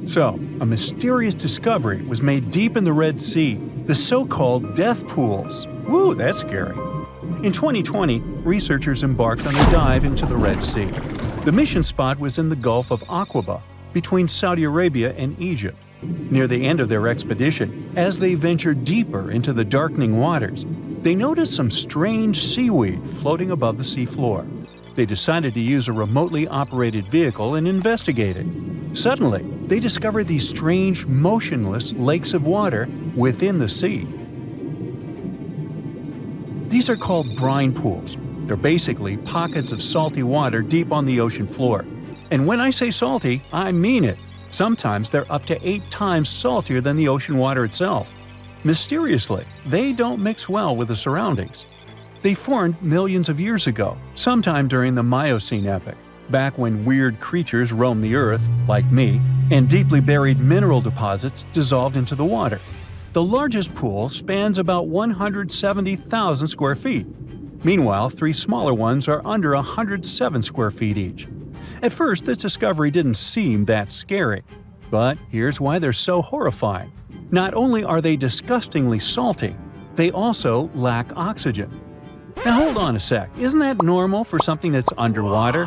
So, a mysterious discovery was made deep in the Red Sea, the so-called death pools. Woo, that's scary. In 2020, researchers embarked on a dive into the Red Sea. The mission spot was in the Gulf of Aqaba, between Saudi Arabia and Egypt. Near the end of their expedition, as they ventured deeper into the darkening waters, they noticed some strange seaweed floating above the seafloor. They decided to use a remotely operated vehicle and investigate it. Suddenly, they discovered these strange, motionless lakes of water within the sea. These are called brine pools. They're basically pockets of salty water deep on the ocean floor. And when I say salty, I mean it. Sometimes they're up to 8 times saltier than the ocean water itself. Mysteriously, they don't mix well with the surroundings. They formed millions of years ago, sometime during the Miocene epoch, back when weird creatures roamed the earth, like me, and deeply buried mineral deposits dissolved into the water. The largest pool spans about 170,000 square feet. Meanwhile, 3 smaller ones are under 107 square feet each. At first, this discovery didn't seem that scary. But here's why they're so horrifying. Not only are they disgustingly salty, they also lack oxygen. Now hold on a sec, isn't that normal for something that's underwater?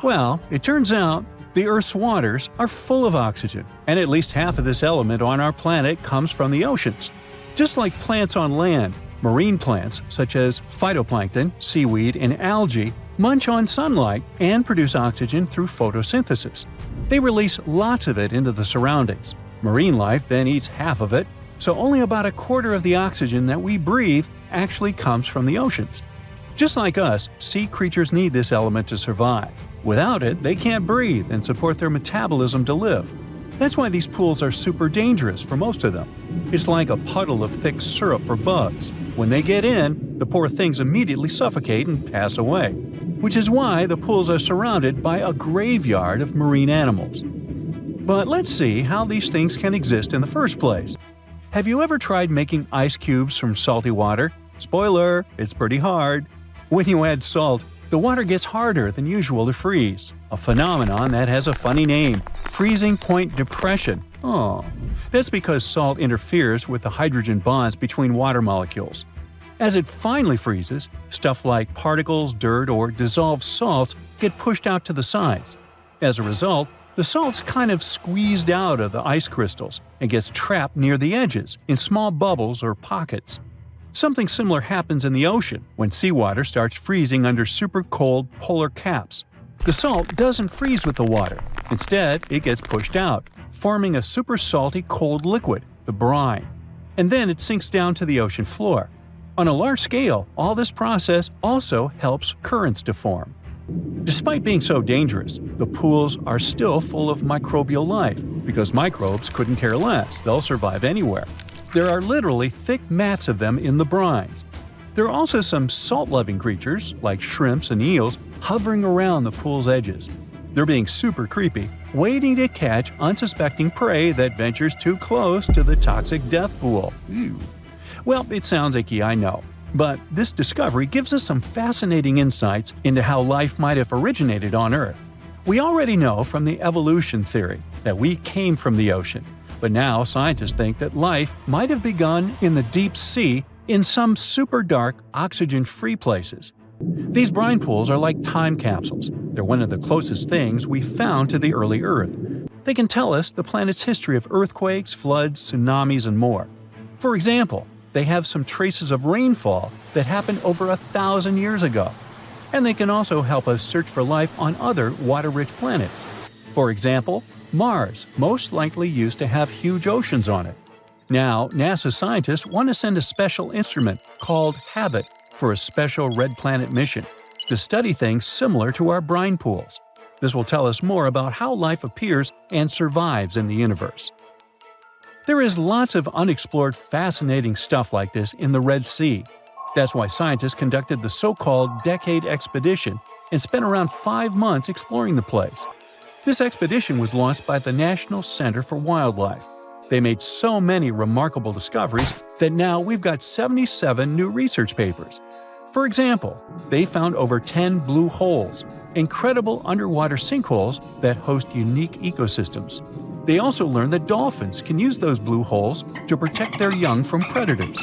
Well, it turns out the Earth's waters are full of oxygen, and at least half of this element on our planet comes from the oceans. Just like plants on land, marine plants such as phytoplankton, seaweed, and algae munch on sunlight and produce oxygen through photosynthesis. They release lots of it into the surroundings. Marine life then eats half of it, so only about a quarter of the oxygen that we breathe actually comes from the oceans. Just like us, sea creatures need this element to survive. Without it, they can't breathe and support their metabolism to live. That's why these pools are super dangerous for most of them. It's like a puddle of thick syrup for bugs. When they get in, the poor things immediately suffocate and pass away. Which is why the pools are surrounded by a graveyard of marine animals. But let's see how these things can exist in the first place. Have you ever tried making ice cubes from salty water? Spoiler, it's pretty hard. When you add salt, the water gets harder than usual to freeze, a phenomenon that has a funny name, freezing point depression. Oh, that's because salt interferes with the hydrogen bonds between water molecules. As it finally freezes, stuff like particles, dirt, or dissolved salts get pushed out to the sides. As a result, the salt's kind of squeezed out of the ice crystals and gets trapped near the edges in small bubbles or pockets. Something similar happens in the ocean when seawater starts freezing under super cold polar caps. The salt doesn't freeze with the water. Instead, it gets pushed out, forming a super salty cold liquid, the brine. And then it sinks down to the ocean floor. On a large scale, all this process also helps currents to form. Despite being so dangerous, the pools are still full of microbial life, because microbes couldn't care less, they'll survive anywhere. There are literally thick mats of them in the brines. There are also some salt-loving creatures, like shrimps and eels, hovering around the pool's edges. They're being super creepy, waiting to catch unsuspecting prey that ventures too close to the toxic death pool. Ew. Well, it sounds icky, I know. But this discovery gives us some fascinating insights into how life might have originated on Earth. We already know from the evolution theory that we came from the ocean, but now scientists think that life might have begun in the deep sea in some super dark, oxygen-free places. These brine pools are like time capsules. They're one of the closest things we've found to the early Earth. They can tell us the planet's history of earthquakes, floods, tsunamis, and more. For example, they have some traces of rainfall that happened over 1,000 years ago. And they can also help us search for life on other water-rich planets. For example, Mars most likely used to have huge oceans on it. Now, NASA scientists want to send a special instrument called HABIT for a special red planet mission to study things similar to our brine pools. This will tell us more about how life appears and survives in the universe. There is lots of unexplored fascinating stuff like this in the Red Sea. That's why scientists conducted the so-called Decade Expedition and spent around 5 months exploring the place. This expedition was launched by the National Center for Wildlife. They made so many remarkable discoveries that now we've got 77 new research papers. For example, they found over 10 blue holes, incredible underwater sinkholes that host unique ecosystems. They also learned that dolphins can use those blue holes to protect their young from predators.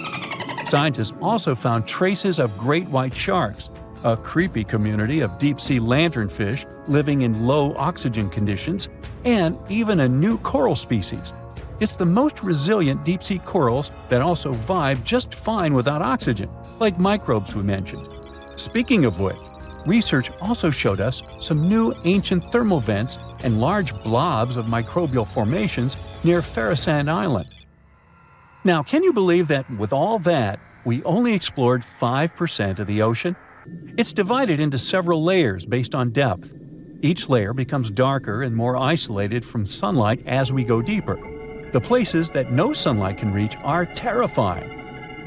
Scientists also found traces of great white sharks, a creepy community of deep-sea lanternfish living in low oxygen conditions, and even a new coral species. It's the most resilient deep-sea corals that also vibe just fine without oxygen, like microbes we mentioned. Speaking of which, research also showed us some new ancient thermal vents and large blobs of microbial formations near Farasand Island. Now, can you believe that with all that, we only explored 5% of the ocean? It's divided into several layers based on depth. Each layer becomes darker and more isolated from sunlight as we go deeper. The places that no sunlight can reach are terrifying.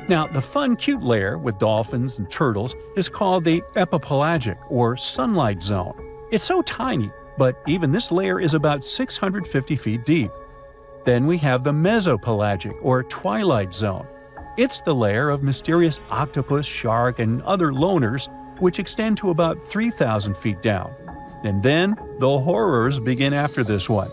Now, the fun, cute layer with dolphins and turtles is called the epipelagic or sunlight zone. It's so tiny, but even this layer is about 650 feet deep. Then we have the mesopelagic or twilight zone. It's the layer of mysterious octopus, shark, and other loners, which extend to about 3,000 feet down. And then the horrors begin after this one.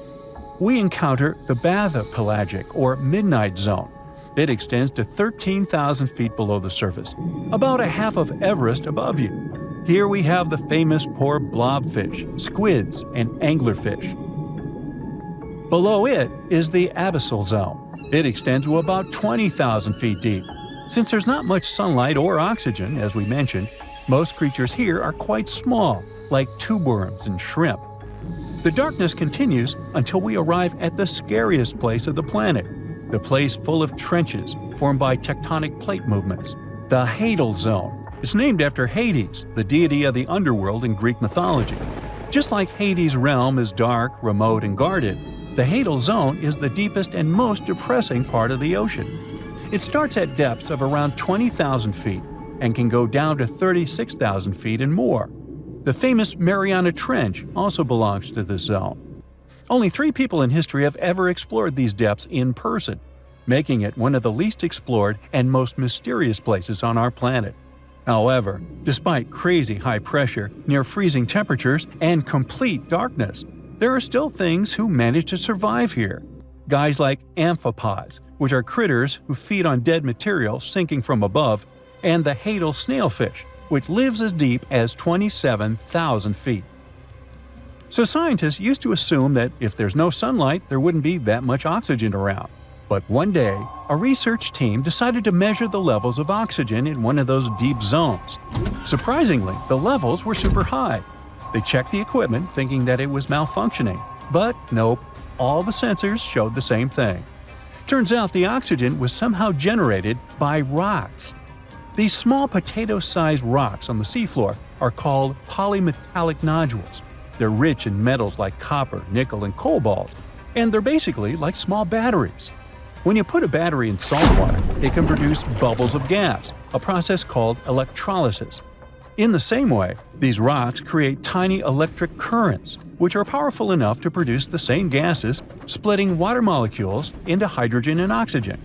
We encounter the bathypelagic or midnight zone. It extends to 13,000 feet below the surface, about a half of Everest above you. Here we have the famous poor blobfish, squids, and anglerfish. Below it is the abyssal zone. It extends to about 20,000 feet deep. Since there's not much sunlight or oxygen, as we mentioned, most creatures here are quite small, like tube worms and shrimp. The darkness continues until we arrive at the scariest place of the planet, the place full of trenches formed by tectonic plate movements, the Hadal Zone. It's named after Hades, the deity of the underworld in Greek mythology. Just like Hades' realm is dark, remote, and guarded, the Hadal Zone is the deepest and most depressing part of the ocean. It starts at depths of around 20,000 feet and can go down to 36,000 feet and more. The famous Mariana Trench also belongs to this zone. Only 3 people in history have ever explored these depths in person, making it one of the least explored and most mysterious places on our planet. However, despite crazy high pressure, near freezing temperatures, and complete darkness, there are still things who manage to survive here. Guys like amphipods, which are critters who feed on dead material sinking from above, and the Hadal snailfish, which lives as deep as 27,000 feet. So scientists used to assume that if there's no sunlight, there wouldn't be that much oxygen around. But one day, a research team decided to measure the levels of oxygen in one of those deep zones. Surprisingly, the levels were super high. They checked the equipment thinking that it was malfunctioning, but nope, all the sensors showed the same thing. Turns out the oxygen was somehow generated by rocks. These small potato-sized rocks on the seafloor are called polymetallic nodules. They're rich in metals like copper, nickel, and cobalt, and they're basically like small batteries. When you put a battery in salt water, it can produce bubbles of gas, a process called electrolysis. In the same way, these rocks create tiny electric currents, which are powerful enough to produce the same gases, splitting water molecules into hydrogen and oxygen.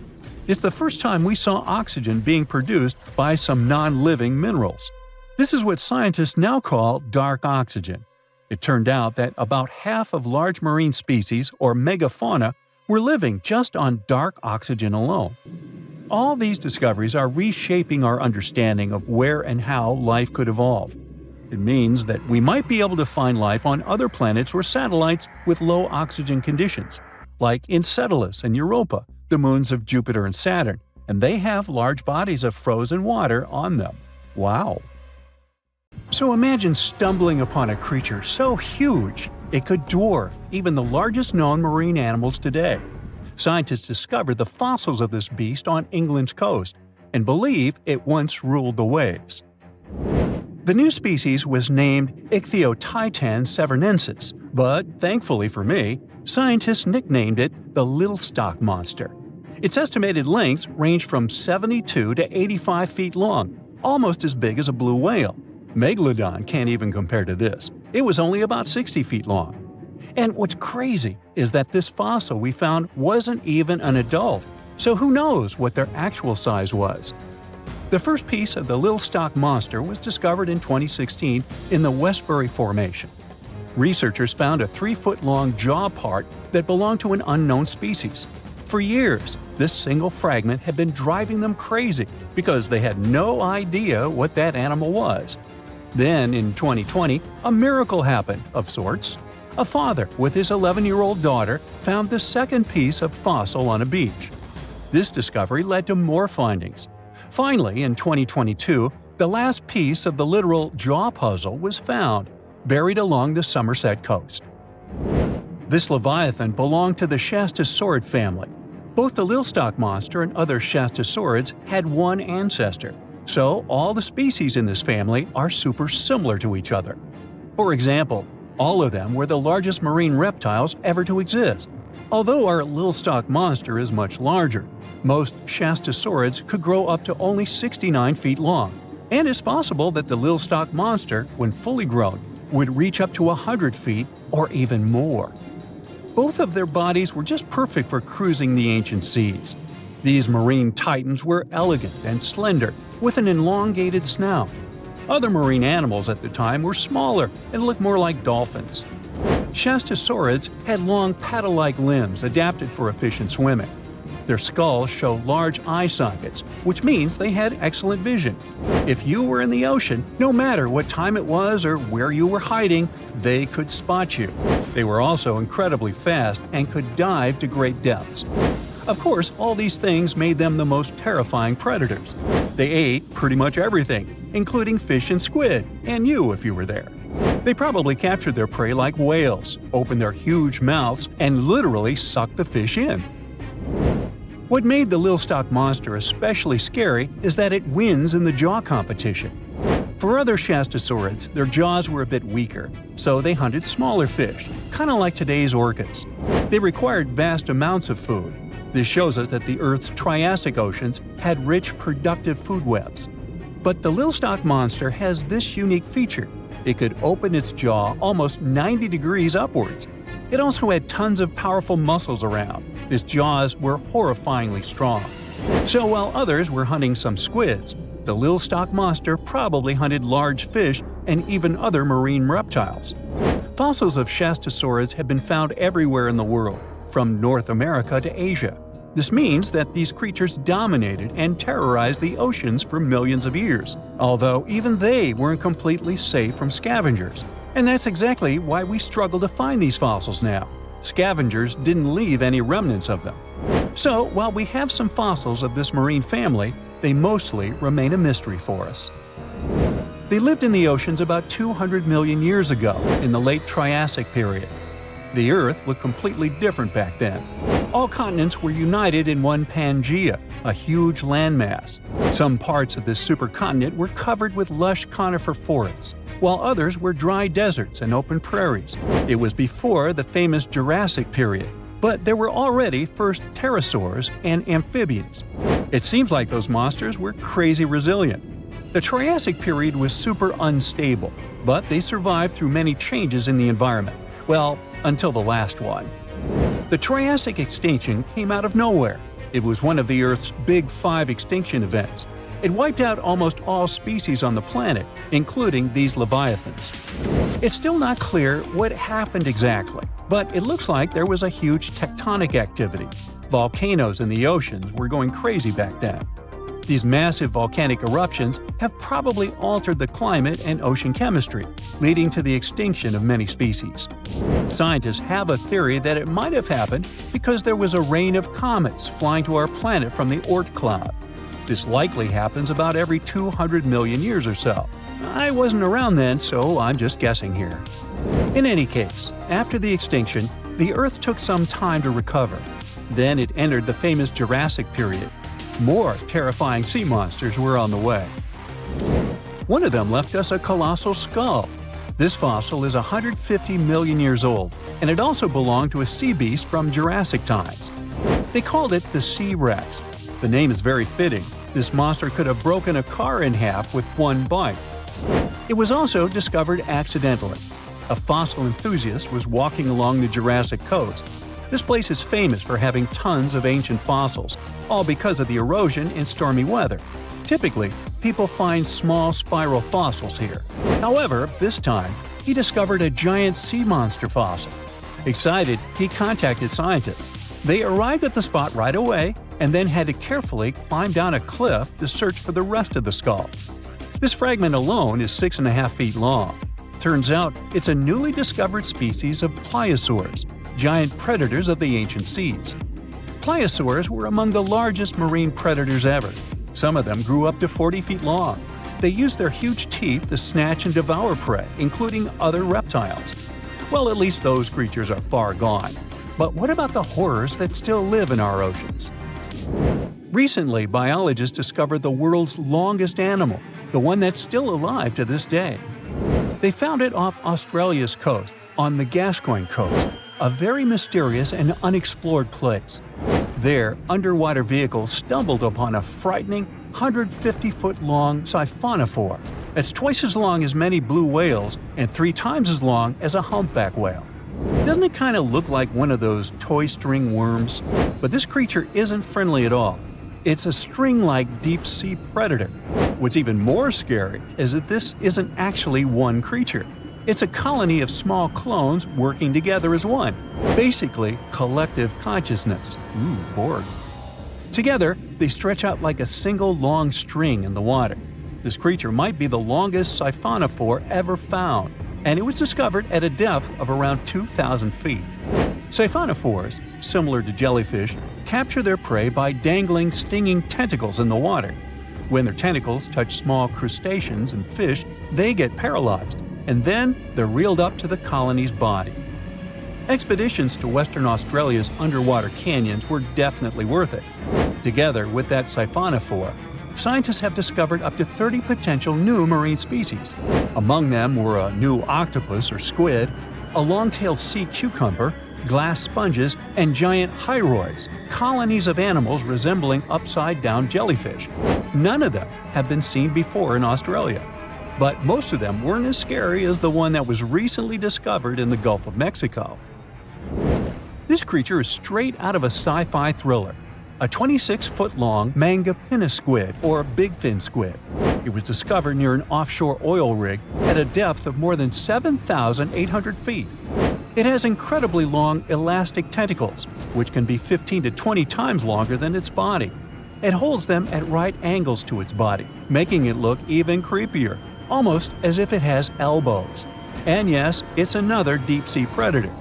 It's the first time we saw oxygen being produced by some non-living minerals. This is what scientists now call dark oxygen. It turned out that about half of large marine species, or megafauna, were living just on dark oxygen alone. All these discoveries are reshaping our understanding of where and how life could evolve. It means that we might be able to find life on other planets or satellites with low oxygen conditions, like Enceladus and Europa, the moons of Jupiter and Saturn, and they have large bodies of frozen water on them. Wow! So imagine stumbling upon a creature so huge it could dwarf even the largest known marine animals today. Scientists discovered the fossils of this beast on England's coast and believe it once ruled the waves. The new species was named Ichthyotitan severnensis, but thankfully for me, scientists nicknamed it the Little Stock Monster. Its estimated lengths range from 72 to 85 feet long, almost as big as a blue whale. Megalodon can't even compare to this. It was only about 60 feet long. And what's crazy is that this fossil we found wasn't even an adult, so who knows what their actual size was. The first piece of the Little Stock Monster was discovered in 2016 in the Westbury Formation. Researchers found a 3-foot-long jaw part that belonged to an unknown species. For years, this single fragment had been driving them crazy because they had no idea what that animal was. Then, in 2020, a miracle happened, of sorts. A father with his 11-year-old daughter found the second piece of fossil on a beach. This discovery led to more findings. Finally, in 2022, the last piece of the literal jaw puzzle was found, buried along the Somerset coast. This leviathan belonged to the Shastasaurid family. Both the Lilstock monster and other Shastasaurids had one ancestor, so all the species in this family are super similar to each other. For example, all of them were the largest marine reptiles ever to exist. Although our Lilstock monster is much larger, most Shastasaurids could grow up to only 69 feet long, and it's possible that the Lilstock monster, when fully grown, would reach up to 100 feet or even more. Both of their bodies were just perfect for cruising the ancient seas. These marine titans were elegant and slender, with an elongated snout. Other marine animals at the time were smaller and looked more like dolphins. Shastasaurids had long paddle-like limbs adapted for efficient swimming. Their skulls show large eye sockets, which means they had excellent vision. If you were in the ocean, no matter what time it was or where you were hiding, they could spot you. They were also incredibly fast and could dive to great depths. Of course, all these things made them the most terrifying predators. They ate pretty much everything, including fish and squid, and you if you were there. They probably captured their prey like whales, opened their huge mouths, and literally sucked the fish in. What made the Lilstock monster especially scary is that it wins in the jaw competition. For other Shastasaurids, their jaws were a bit weaker, so they hunted smaller fish, kind of like today's orcas. They required vast amounts of food. This shows us that the Earth's Triassic oceans had rich, productive food webs. But the Lilstock monster has this unique feature. It could open its jaw almost 90 degrees upwards. It also had tons of powerful muscles around. Its jaws were horrifyingly strong. So while others were hunting some squids, the Lilstock monster probably hunted large fish and even other marine reptiles. Fossils of Shastasaurids have been found everywhere in the world, from North America to Asia. This means that these creatures dominated and terrorized the oceans for millions of years, although even they weren't completely safe from scavengers. And that's exactly why we struggle to find these fossils now. Scavengers didn't leave any remnants of them. So, while we have some fossils of this marine family, they mostly remain a mystery for us. They lived in the oceans about 200 million years ago, in the late Triassic period. The Earth looked completely different back then. All continents were united in one Pangaea, a huge landmass. Some parts of this supercontinent were covered with lush conifer forests, while others were dry deserts and open prairies. It was before the famous Jurassic period, but there were already first pterosaurs and amphibians. It seems like those monsters were crazy resilient. The Triassic period was super unstable, but they survived through many changes in the environment. Well, until the last one. The Triassic extinction came out of nowhere. It was one of the Earth's big 5 extinction events. It wiped out almost all species on the planet, including these leviathans. It's still not clear what happened exactly, but it looks like there was a huge tectonic activity. Volcanoes in the oceans were going crazy back then. These massive volcanic eruptions have probably altered the climate and ocean chemistry, leading to the extinction of many species. Scientists have a theory that it might have happened because there was a rain of comets flying to our planet from the Oort cloud. This likely happens about every 200 million years or so. I wasn't around then, so I'm just guessing here. In any case, after the extinction, the Earth took some time to recover. Then it entered the famous Jurassic period. More terrifying sea monsters were on the way. One of them left us a colossal skull. This fossil is 150 million years old, and it also belonged to a sea beast from Jurassic times. They called it the Sea Rex. The name is very fitting. This monster could have broken a car in half with one bite. It was also discovered accidentally. A fossil enthusiast was walking along the Jurassic coast. This place is famous for having tons of ancient fossils, all because of the erosion and stormy weather. Typically, people find small spiral fossils here. However, this time, he discovered a giant sea monster fossil. Excited, he contacted scientists. They arrived at the spot right away and then had to carefully climb down a cliff to search for the rest of the skull. This fragment alone is 6.5 feet long. Turns out it's a newly discovered species of pliosaurs, giant predators of the ancient seas. Pliosaurs were among the largest marine predators ever. Some of them grew up to 40 feet long. They used their huge teeth to snatch and devour prey, including other reptiles. Well, at least those creatures are far gone. But what about the horrors that still live in our oceans? Recently, biologists discovered the world's longest animal, the one that's still alive to this day. They found it off Australia's coast, on the Gascoyne coast, a very mysterious and unexplored place. There, underwater vehicles stumbled upon a frightening 150-foot-long siphonophore. That's twice as long as many blue whales and 3 times as long as a humpback whale. Doesn't it kind of look like one of those toy string worms? But this creature isn't friendly at all. It's a string-like deep-sea predator. What's even more scary is that this isn't actually one creature. It's a colony of small clones working together as one. Basically, collective consciousness. Ooh, Borg. Together, they stretch out like a single long string in the water. This creature might be the longest siphonophore ever found, and it was discovered at a depth of around 2,000 feet. Siphonophores, similar to jellyfish, capture their prey by dangling stinging tentacles in the water. When their tentacles touch small crustaceans and fish, they get paralyzed, and then they're reeled up to the colony's body. Expeditions to Western Australia's underwater canyons were definitely worth it. Together with that siphonophore, scientists have discovered up to 30 potential new marine species. Among them were a new octopus or squid, a long-tailed sea cucumber, glass sponges, and giant hyroids, colonies of animals resembling upside-down jellyfish. None of them have been seen before in Australia. But most of them weren't as scary as the one that was recently discovered in the Gulf of Mexico. This creature is straight out of a sci-fi thriller, a 26-foot-long mangapinna squid or bigfin squid. It was discovered near an offshore oil rig at a depth of more than 7,800 feet. It has incredibly long elastic tentacles, which can be 15 to 20 times longer than its body. It holds them at right angles to its body, making it look even creepier, almost as if it has elbows. And yes, it's another deep-sea predator.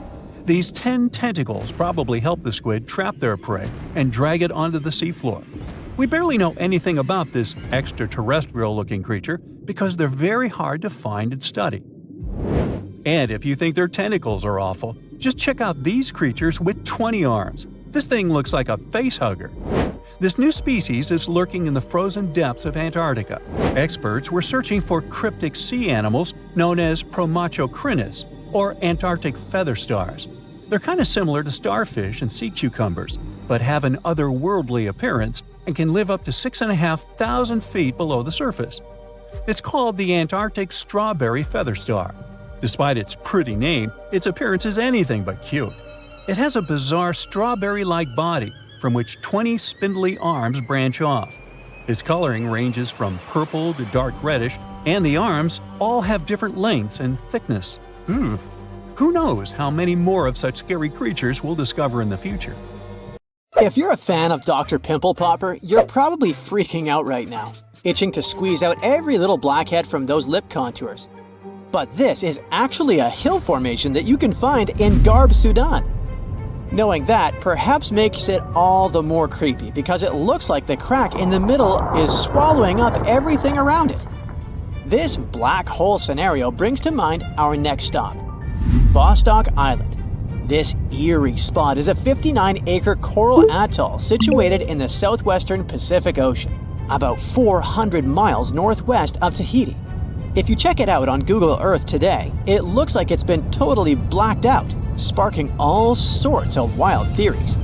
These 10 tentacles probably help the squid trap their prey and drag it onto the seafloor. We barely know anything about this extraterrestrial-looking creature because they're very hard to find and study. And if you think their tentacles are awful, just check out these creatures with 20 arms. This thing looks like a facehugger. This new species is lurking in the frozen depths of Antarctica. Experts were searching for cryptic sea animals known as Promachocrinus, or Antarctic feather stars. They're kind of similar to starfish and sea cucumbers, but have an otherworldly appearance and can live up to 6,500 feet below the surface. It's called the Antarctic strawberry feather star. Despite its pretty name, its appearance is anything but cute. It has a bizarre strawberry-like body from which 20 spindly arms branch off. Its coloring ranges from purple to dark reddish, and the arms all have different lengths and thickness. Who knows how many more of such scary creatures we'll discover in the future? If you're a fan of Dr. Pimple Popper, you're probably freaking out right now, itching to squeeze out every little blackhead from those lip contours. But this is actually a hill formation that you can find in Garb, Sudan. Knowing that perhaps makes it all the more creepy because it looks like the crack in the middle is swallowing up everything around it. This black hole scenario brings to mind our next stop, Vostok Island. This eerie spot is a 59-acre coral atoll situated in the southwestern Pacific Ocean, about 400 miles northwest of Tahiti. If you check it out on Google Earth today, it looks like it's been totally blacked out, sparking all sorts of wild theories.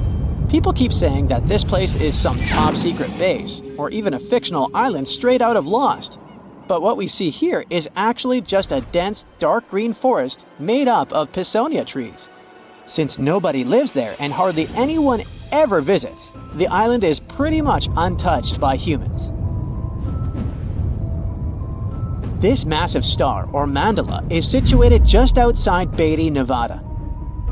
People keep saying that this place is some top-secret base, or even a fictional island straight out of Lost. But what we see here is actually just a dense, dark green forest made up of Pisonia trees. Since nobody lives there and hardly anyone ever visits, the island is pretty much untouched by humans. This massive star, or mandala, is situated just outside Beatty, Nevada.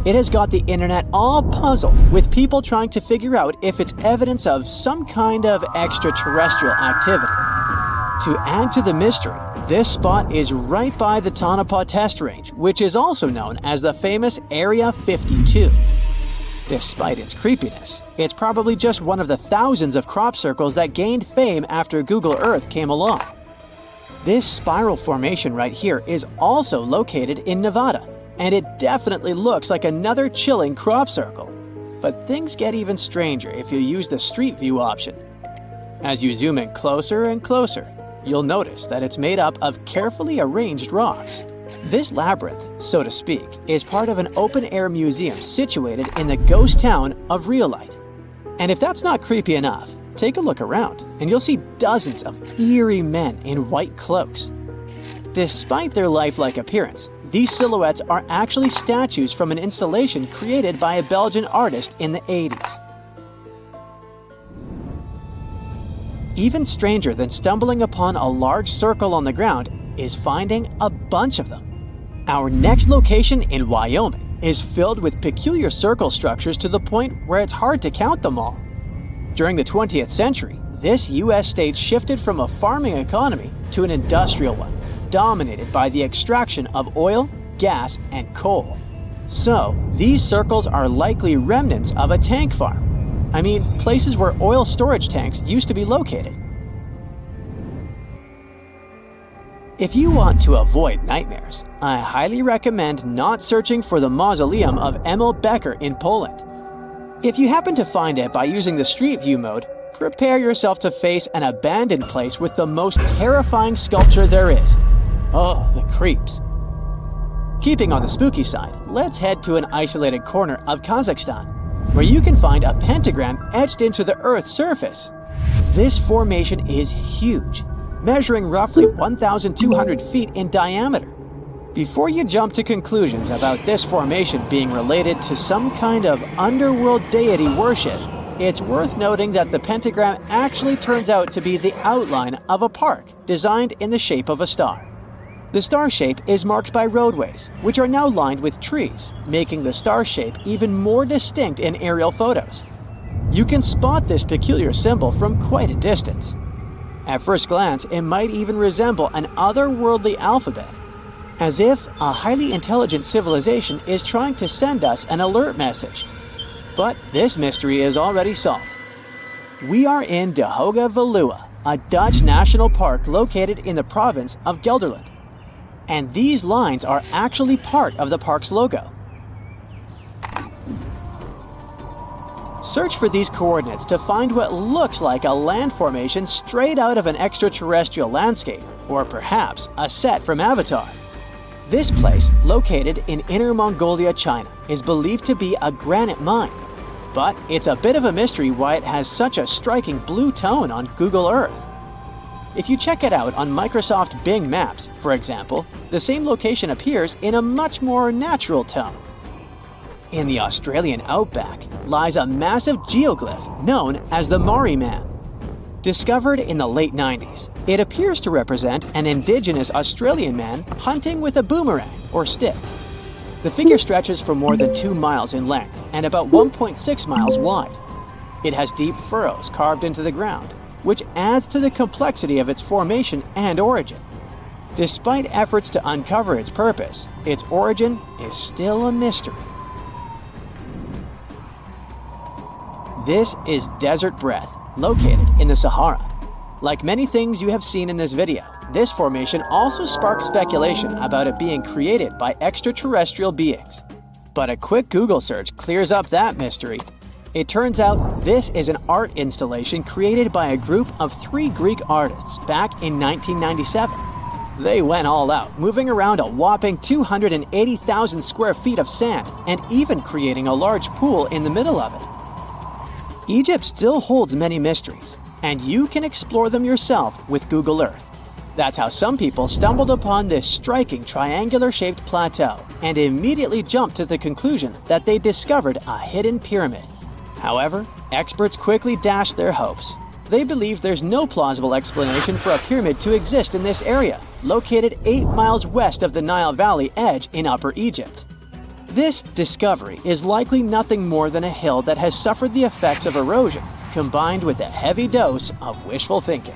It has got the internet all puzzled, with people trying to figure out if it's evidence of some kind of extraterrestrial activity. To add to the mystery, this spot is right by the Tonopah Test Range, which is also known as the famous Area 52. Despite its creepiness, it's probably just one of the thousands of crop circles that gained fame after Google Earth came along. This spiral formation right here is also located in Nevada, and it definitely looks like another chilling crop circle. But things get even stranger if you use the street view option. As you zoom in closer and closer, you'll notice that it's made up of carefully arranged rocks. This labyrinth, so to speak, is part of an open-air museum situated in the ghost town of Rhyolite. And if that's not creepy enough, take a look around, and you'll see dozens of eerie men in white cloaks. Despite their lifelike appearance, these silhouettes are actually statues from an installation created by a Belgian artist in the 80s. Even stranger than stumbling upon a large circle on the ground is finding a bunch of them. Our next location in Wyoming is filled with peculiar circle structures to the point where it's hard to count them all. During the 20th century, this U.S. state shifted from a farming economy to an industrial one, dominated by the extraction of oil, gas, and coal. So, these circles are likely remnants of a tank farm. I mean, places where oil storage tanks used to be located. If you want to avoid nightmares, I highly recommend not searching for the mausoleum of Emil Becker in Poland. If you happen to find it by using the Street View mode, prepare yourself to face an abandoned place with the most terrifying sculpture there is. Oh, the creeps. Keeping on the spooky side, let's head to an isolated corner of Kazakhstan, where you can find a pentagram etched into the Earth's surface. This formation is huge, measuring roughly 1,200 feet in diameter. Before you jump to conclusions about this formation being related to some kind of underworld deity worship, it's worth noting that the pentagram actually turns out to be the outline of a park designed in the shape of a star. The star shape is marked by roadways, which are now lined with trees, making the star shape even more distinct in aerial photos. You can spot this peculiar symbol from quite a distance. At first glance, it might even resemble an otherworldly alphabet, as if a highly intelligent civilization is trying to send us an alert message. But this mystery is already solved. We are in De Hoge Veluwe, a Dutch national park located in the province of Gelderland. And these lines are actually part of the park's logo. Search for these coordinates to find what looks like a land formation straight out of an extraterrestrial landscape, or perhaps a set from Avatar. This place, located in Inner Mongolia, China, is believed to be a granite mine, but it's a bit of a mystery why it has such a striking blue tone on Google Earth. If you check it out on Microsoft Bing Maps, for example, the same location appears in a much more natural tone. In the Australian outback lies a massive geoglyph known as the Maori Man. Discovered in the late 90s, it appears to represent an indigenous Australian man hunting with a boomerang or stick. The figure stretches for more than 2 miles in length and about 1.6 miles wide. It has deep furrows carved into the ground, which adds to the complexity of its formation and origin. Despite efforts to uncover its purpose, its origin is still a mystery. This is Desert Breath, located in the Sahara. Like many things you have seen in this video, this formation also sparked speculation about it being created by extraterrestrial beings. But a quick Google search clears up that mystery. It turns out this is an art installation created by a group of 3 Greek artists back in 1997. They went all out, moving around a whopping 280,000 square feet of sand and even creating a large pool in the middle of it. Egypt still holds many mysteries, and you can explore them yourself with Google Earth. That's how some people stumbled upon this striking triangular-shaped plateau and immediately jumped to the conclusion that they discovered a hidden pyramid. However, experts quickly dashed their hopes. they believe there's no plausible explanation for a pyramid to exist in this area, located 8 miles west of the Nile Valley edge in Upper Egypt. This discovery is likely nothing more than a hill that has suffered the effects of erosion, combined with a heavy dose of wishful thinking.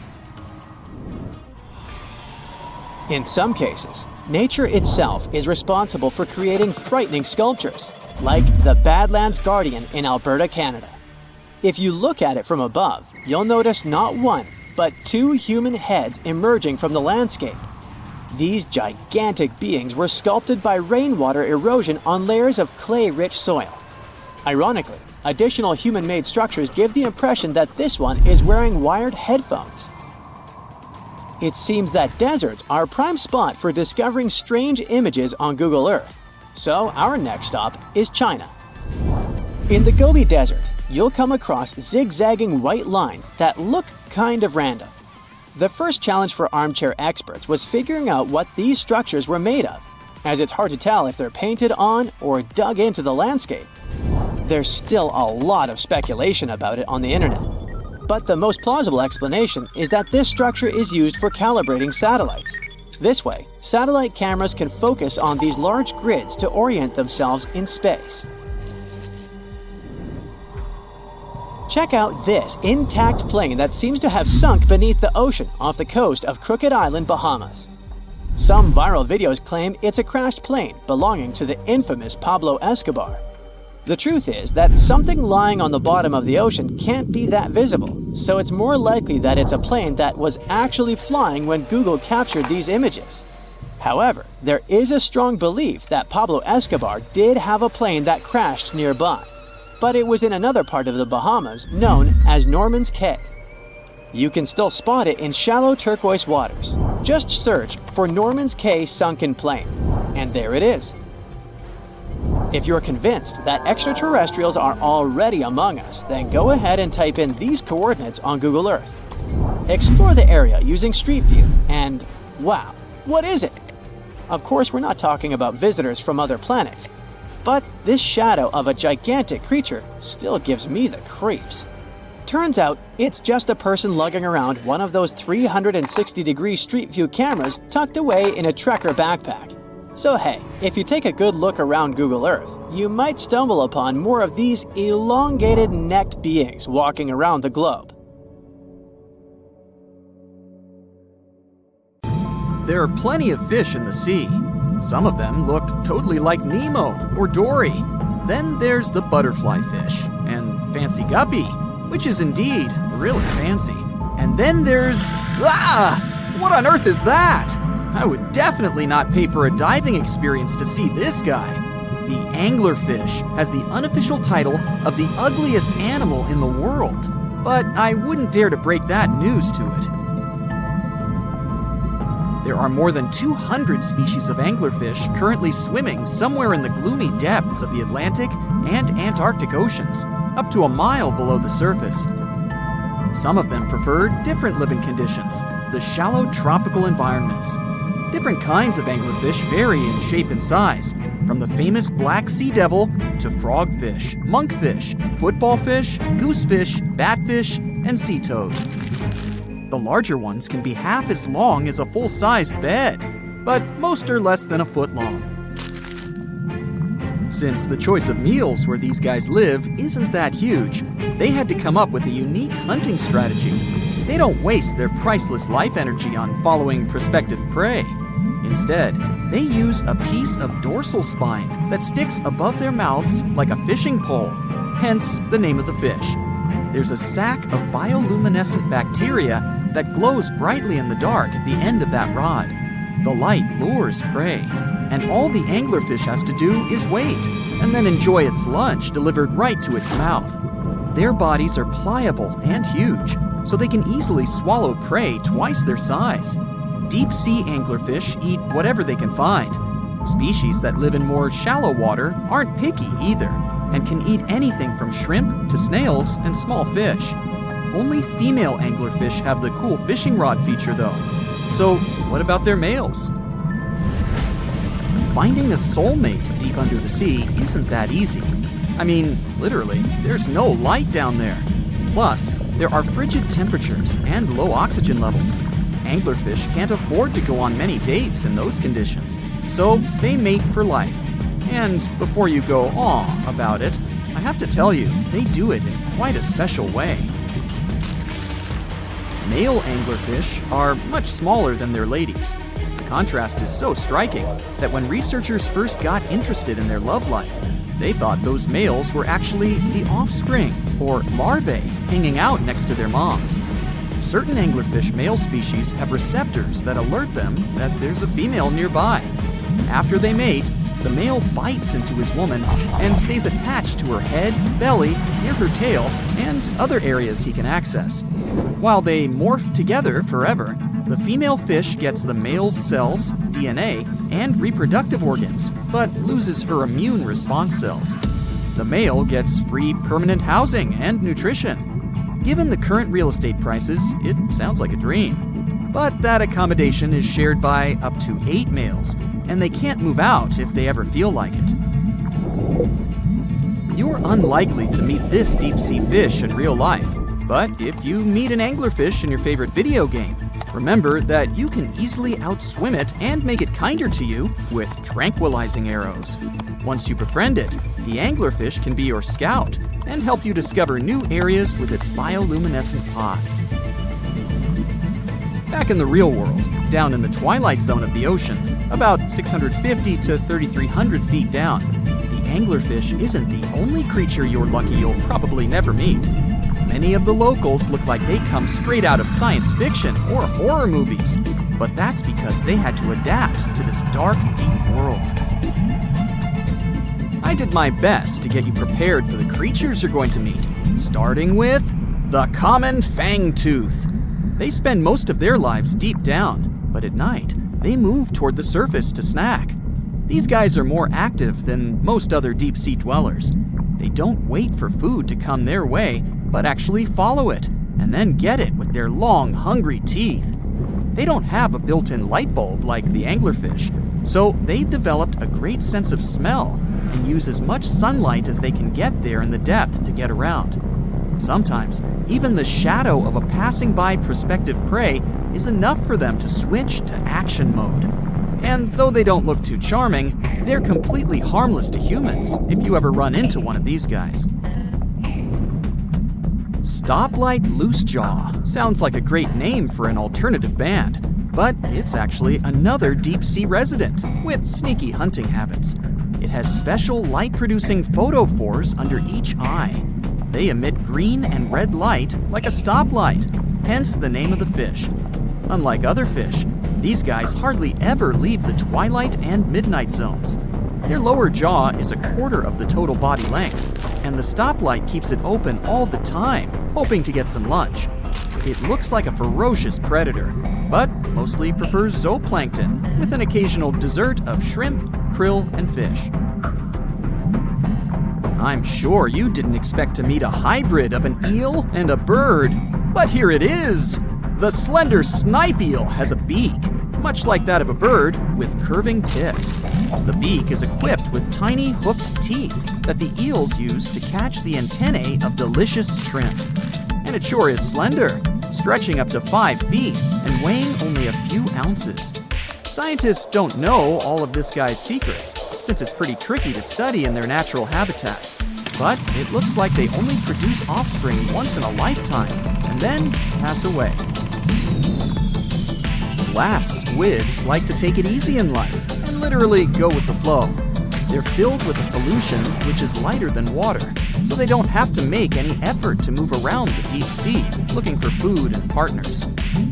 In some cases, nature itself is responsible for creating frightening sculptures, like the Badlands Guardian in Alberta, Canada. If you look at it from above, you'll notice not one, but 2 human heads emerging from the landscape. These gigantic beings were sculpted by rainwater erosion on layers of clay-rich soil. Ironically, additional human-made structures give the impression that this one is wearing wired headphones. It seems that deserts are a prime spot for discovering strange images on Google Earth. So our next stop is China. In the Gobi Desert, you'll come across zigzagging white lines that look kind of random. The first challenge for armchair experts was figuring out what these structures were made of, as it's hard to tell if they're painted on or dug into the landscape. There's still a lot of speculation about it on the internet, but the most plausible explanation is that this structure is used for calibrating satellites. This way, satellite cameras can focus on these large grids to orient themselves in space. Check out this intact plane that seems to have sunk beneath the ocean off the coast of Crooked Island, Bahamas. Some viral videos claim it's a crashed plane belonging to the infamous Pablo Escobar. The truth is that something lying on the bottom of the ocean can't be that visible, so it's more likely that it's a plane that was actually flying when Google captured these images. However, there is a strong belief that Pablo Escobar did have a plane that crashed nearby, but it was in another part of the Bahamas known as Norman's Cay. You can still spot it in shallow turquoise waters. Just search for Norman's Cay sunken plane, and there it is. If you're convinced that extraterrestrials are already among us, then go ahead and type in these coordinates on Google Earth. Explore the area using Street View, and wow, what is it? Of course, we're not talking about visitors from other planets, but this shadow of a gigantic creature still gives me the creeps. Turns out, it's just a person lugging around one of those 360-degree Street View cameras tucked away in a trekker backpack. So hey, if you take a good look around Google Earth, you might stumble upon more of these elongated necked beings walking around the globe. There are plenty of fish in the sea. Some of them look totally like Nemo or Dory. Then there's the butterfly fish and fancy guppy, which is indeed really fancy. And then there's... what on earth is that? I would definitely not pay for a diving experience to see this guy. The anglerfish has the unofficial title of the ugliest animal in the world, but I wouldn't dare to break that news to it. There are more than 200 species of anglerfish currently swimming somewhere in the gloomy depths of the Atlantic and Antarctic Oceans, up to a mile below the surface. Some of them prefer different living conditions, the shallow tropical environments. Different kinds of anglerfish vary in shape and size, from the famous black sea devil to frogfish, monkfish, footballfish, goosefish, batfish, and sea toad. The larger ones can be half as long as a full-sized bed, but most are less than a foot long. Since the choice of meals where these guys live isn't that huge, they had to come up with a unique hunting strategy. They don't waste their priceless life energy on following prospective prey. Instead, they use a piece of dorsal spine that sticks above their mouths like a fishing pole, hence the name of the fish. There's a sac of bioluminescent bacteria that glows brightly in the dark at the end of that rod. The light lures prey, and all the anglerfish has to do is wait, and then enjoy its lunch delivered right to its mouth. Their bodies are pliable and huge, so they can easily swallow prey twice their size. Deep-sea anglerfish eat whatever they can find. Species that live in more shallow water aren't picky either, and can eat anything from shrimp to snails and small fish. Only female anglerfish have the cool fishing rod feature though. So what about their males? Finding a soulmate deep under the sea isn't that easy. I mean, literally, there's no light down there. Plus, there are frigid temperatures and low oxygen levels. Anglerfish can't afford to go on many dates in those conditions, so they mate for life. And before you go aw about it, I have to tell you, they do it in quite a special way. Male anglerfish are much smaller than their ladies. The contrast is so striking that when researchers first got interested in their love life, they thought those males were actually the offspring, or larvae, hanging out next to their moms. Certain anglerfish male species have receptors that alert them that there's a female nearby. After they mate, the male bites into his woman and stays attached to her head, belly, near her tail, and other areas he can access. While they morph together forever, the female fish gets the male's cells, DNA, and reproductive organs, but loses her immune response cells. The male gets free permanent housing and nutrition. Given the current real estate prices, it sounds like a dream. But that accommodation is shared by up to 8 males, and they can't move out if they ever feel like it. You're unlikely to meet this deep-sea fish in real life, but if you meet an anglerfish in your favorite video game, remember that you can easily outswim it and make it kinder to you with tranquilizing arrows. Once you befriend it, the anglerfish can be your scout and help you discover new areas with its bioluminescent pods. Back in the real world, down in the twilight zone of the ocean, about 650 to 3,300 feet down, the anglerfish isn't the only creature you're lucky you'll probably never meet. Many of the locals look like they come straight out of science fiction or horror movies, but that's because they had to adapt to this dark, deep world. I did my best to get you prepared for the creatures you're going to meet, starting with the common fangtooth. They spend most of their lives deep down, but at night, they move toward the surface to snack. These guys are more active than most other deep-sea dwellers. They don't wait for food to come their way, but actually follow it, and then get it with their long, hungry teeth. They don't have a built-in light bulb like the anglerfish, so they've developed a great sense of smell and use as much sunlight as they can get there in the depth to get around. Sometimes, even the shadow of a passing by prospective prey is enough for them to switch to action mode. And though they don't look too charming, they're completely harmless to humans if you ever run into one of these guys. Stoplight Loosejaw sounds like a great name for an alternative band, but it's actually another deep-sea resident with sneaky hunting habits. It has special light-producing photophores under each eye. They emit green and red light like a stoplight, hence the name of the fish. Unlike other fish, these guys hardly ever leave the twilight and midnight zones. Their lower jaw is a quarter of the total body length, and the stoplight keeps it open all the time, hoping to get some lunch. It looks like a ferocious predator, but mostly prefers zooplankton, with an occasional dessert of shrimp, krill, and fish. I'm sure you didn't expect to meet a hybrid of an eel and a bird, but here it is! The slender snipe eel has a beak, much like that of a bird, with curving tips. The beak is equipped with tiny hooked teeth that the eels use to catch the antennae of delicious shrimp. And it sure is slender, stretching up to 5 feet and weighing only a few ounces. Scientists don't know all of this guy's secrets, since it's pretty tricky to study in their natural habitat. But it looks like they only produce offspring once in a lifetime, and then pass away. Glass squids like to take it easy in life and literally go with the flow. They're filled with a solution which is lighter than water, so they don't have to make any effort to move around the deep sea looking for food and partners.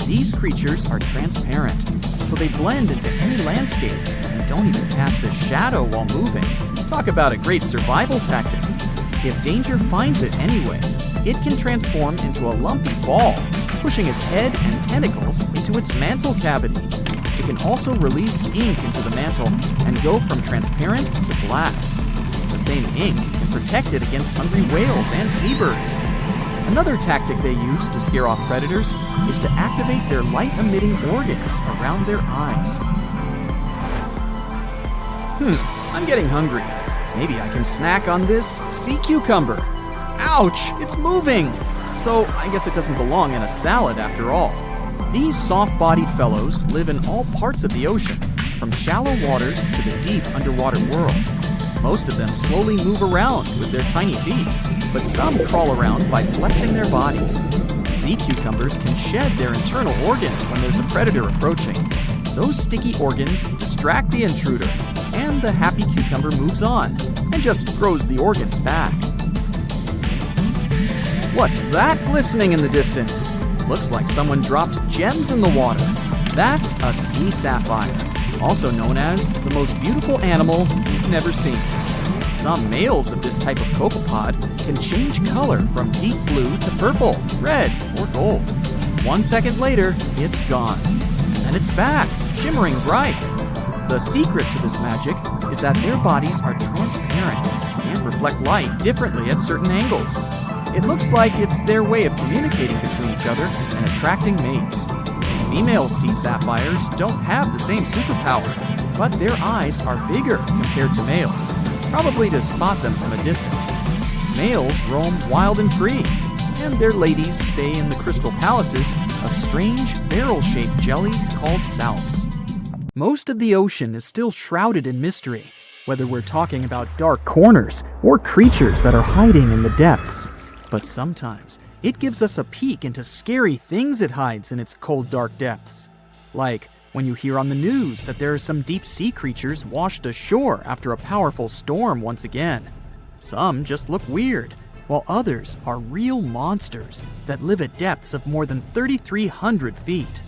These creatures are transparent, so they blend into any landscape and don't even cast a shadow while moving. Talk about a great survival tactic. If danger finds it anyway, it can transform into a lumpy ball, pushing its head and tentacles into its mantle cavity. It can also release ink into the mantle and go from transparent to black. The same ink can protect it against hungry whales and seabirds. Another tactic they use to scare off predators is to activate their light-emitting organs around their eyes. I'm getting hungry. Maybe I can snack on this sea cucumber. Ouch, it's moving! so I guess it doesn't belong in a salad after all. These soft-bodied fellows live in all parts of the ocean, from shallow waters to the deep underwater world. Most of them slowly move around with their tiny feet, but some crawl around by flexing their bodies. Sea cucumbers can shed their internal organs when there's a predator approaching. Those sticky organs distract the intruder, and the happy cucumber moves on and just grows the organs back. What's that glistening in the distance? Looks like someone dropped gems in the water. That's a sea sapphire, also known as the most beautiful animal you've never seen. Some males of this type of copepod can change color from deep blue to purple, red, or gold. 1 second later, it's gone. And it's back, shimmering bright. The secret to this magic is that their bodies are transparent and reflect light differently at certain angles. It looks like it's their way of communicating between each other and attracting mates. Female sea sapphires don't have the same superpower, but their eyes are bigger compared to males, probably to spot them from a distance. Males roam wild and free, and their ladies stay in the crystal palaces of strange barrel-shaped jellies called salps. Most of the ocean is still shrouded in mystery, whether we're talking about dark corners or creatures that are hiding in the depths. But sometimes it gives us a peek into scary things it hides in its cold, dark depths. Like when you hear on the news that there are some deep-sea creatures washed ashore after a powerful storm once again. Some just look weird, while others are real monsters that live at depths of more than 3,300 feet.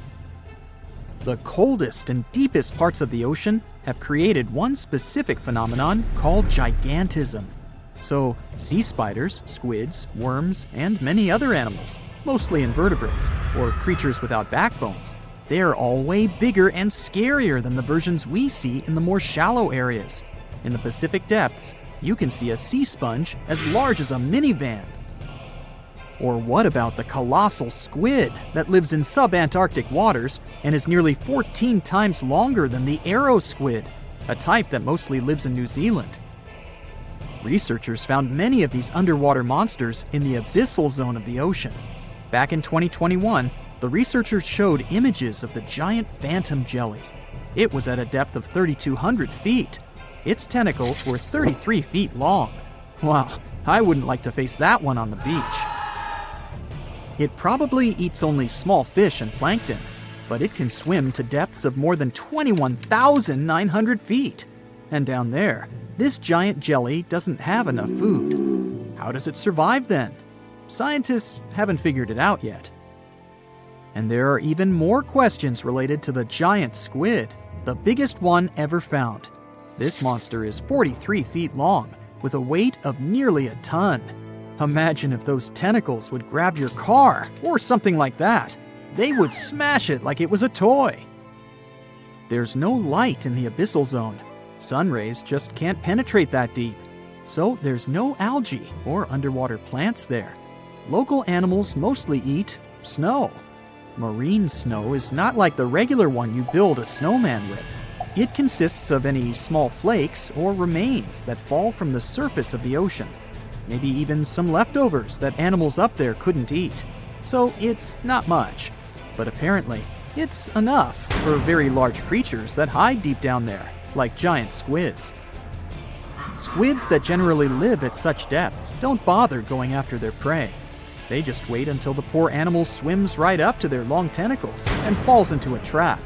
The coldest and deepest parts of the ocean have created one specific phenomenon called gigantism. So, sea spiders, squids, worms, and many other animals, mostly invertebrates, or creatures without backbones, they're all way bigger and scarier than the versions we see in the more shallow areas. In the Pacific depths, you can see a sea sponge as large as a minivan. Or what about the colossal squid that lives in subantarctic waters and is nearly 14 times longer than the arrow squid, a type that mostly lives in New Zealand? Researchers found many of these underwater monsters in the abyssal zone of the ocean. Back in 2021, the researchers showed images of the giant phantom jelly. It was at a depth of 3,200 feet. Its tentacles were 33 feet long. Wow, I wouldn't like to face that one on the beach. It probably eats only small fish and plankton, but it can swim to depths of more than 21,900 feet. And down there, this giant jelly doesn't have enough food. How does it survive then? Scientists haven't figured it out yet. And there are even more questions related to the giant squid, the biggest one ever found. This monster is 43 feet long, with a weight of nearly a ton. Imagine if those tentacles would grab your car, or something like that. They would smash it like it was a toy. There's no light in the abyssal zone. Sun rays just can't penetrate that deep. So there's no algae or underwater plants there. Local animals mostly eat snow. Marine snow is not like the regular one you build a snowman with. It consists of any small flakes or remains that fall from the surface of the ocean. Maybe even some leftovers that animals up there couldn't eat. So it's not much. But apparently, it's enough for very large creatures that hide deep down there, like giant squids. Squids that generally live at such depths don't bother going after their prey. They just wait until the poor animal swims right up to their long tentacles and falls into a trap.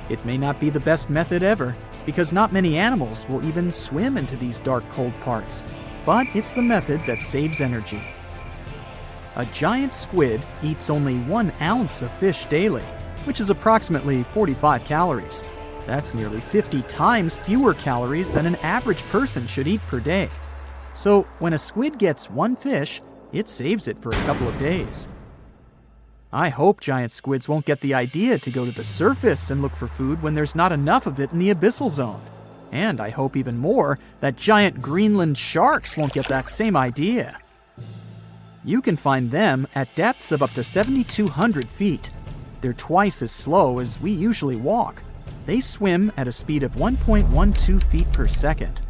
It may not be the best method ever, because not many animals will even swim into these dark, cold parts. But it's the method that saves energy. A giant squid eats only 1 ounce of fish daily, which is approximately 45 calories. That's nearly 50 times fewer calories than an average person should eat per day. So when a squid gets 1 fish, it saves it for a couple of days. I hope giant squids won't get the idea to go to the surface and look for food when there's not enough of it in the abyssal zone. And I hope even more that giant Greenland sharks won't get that same idea. You can find them at depths of up to 7,200 feet. They're twice as slow as we usually walk. They swim at a speed of 1.12 feet per second.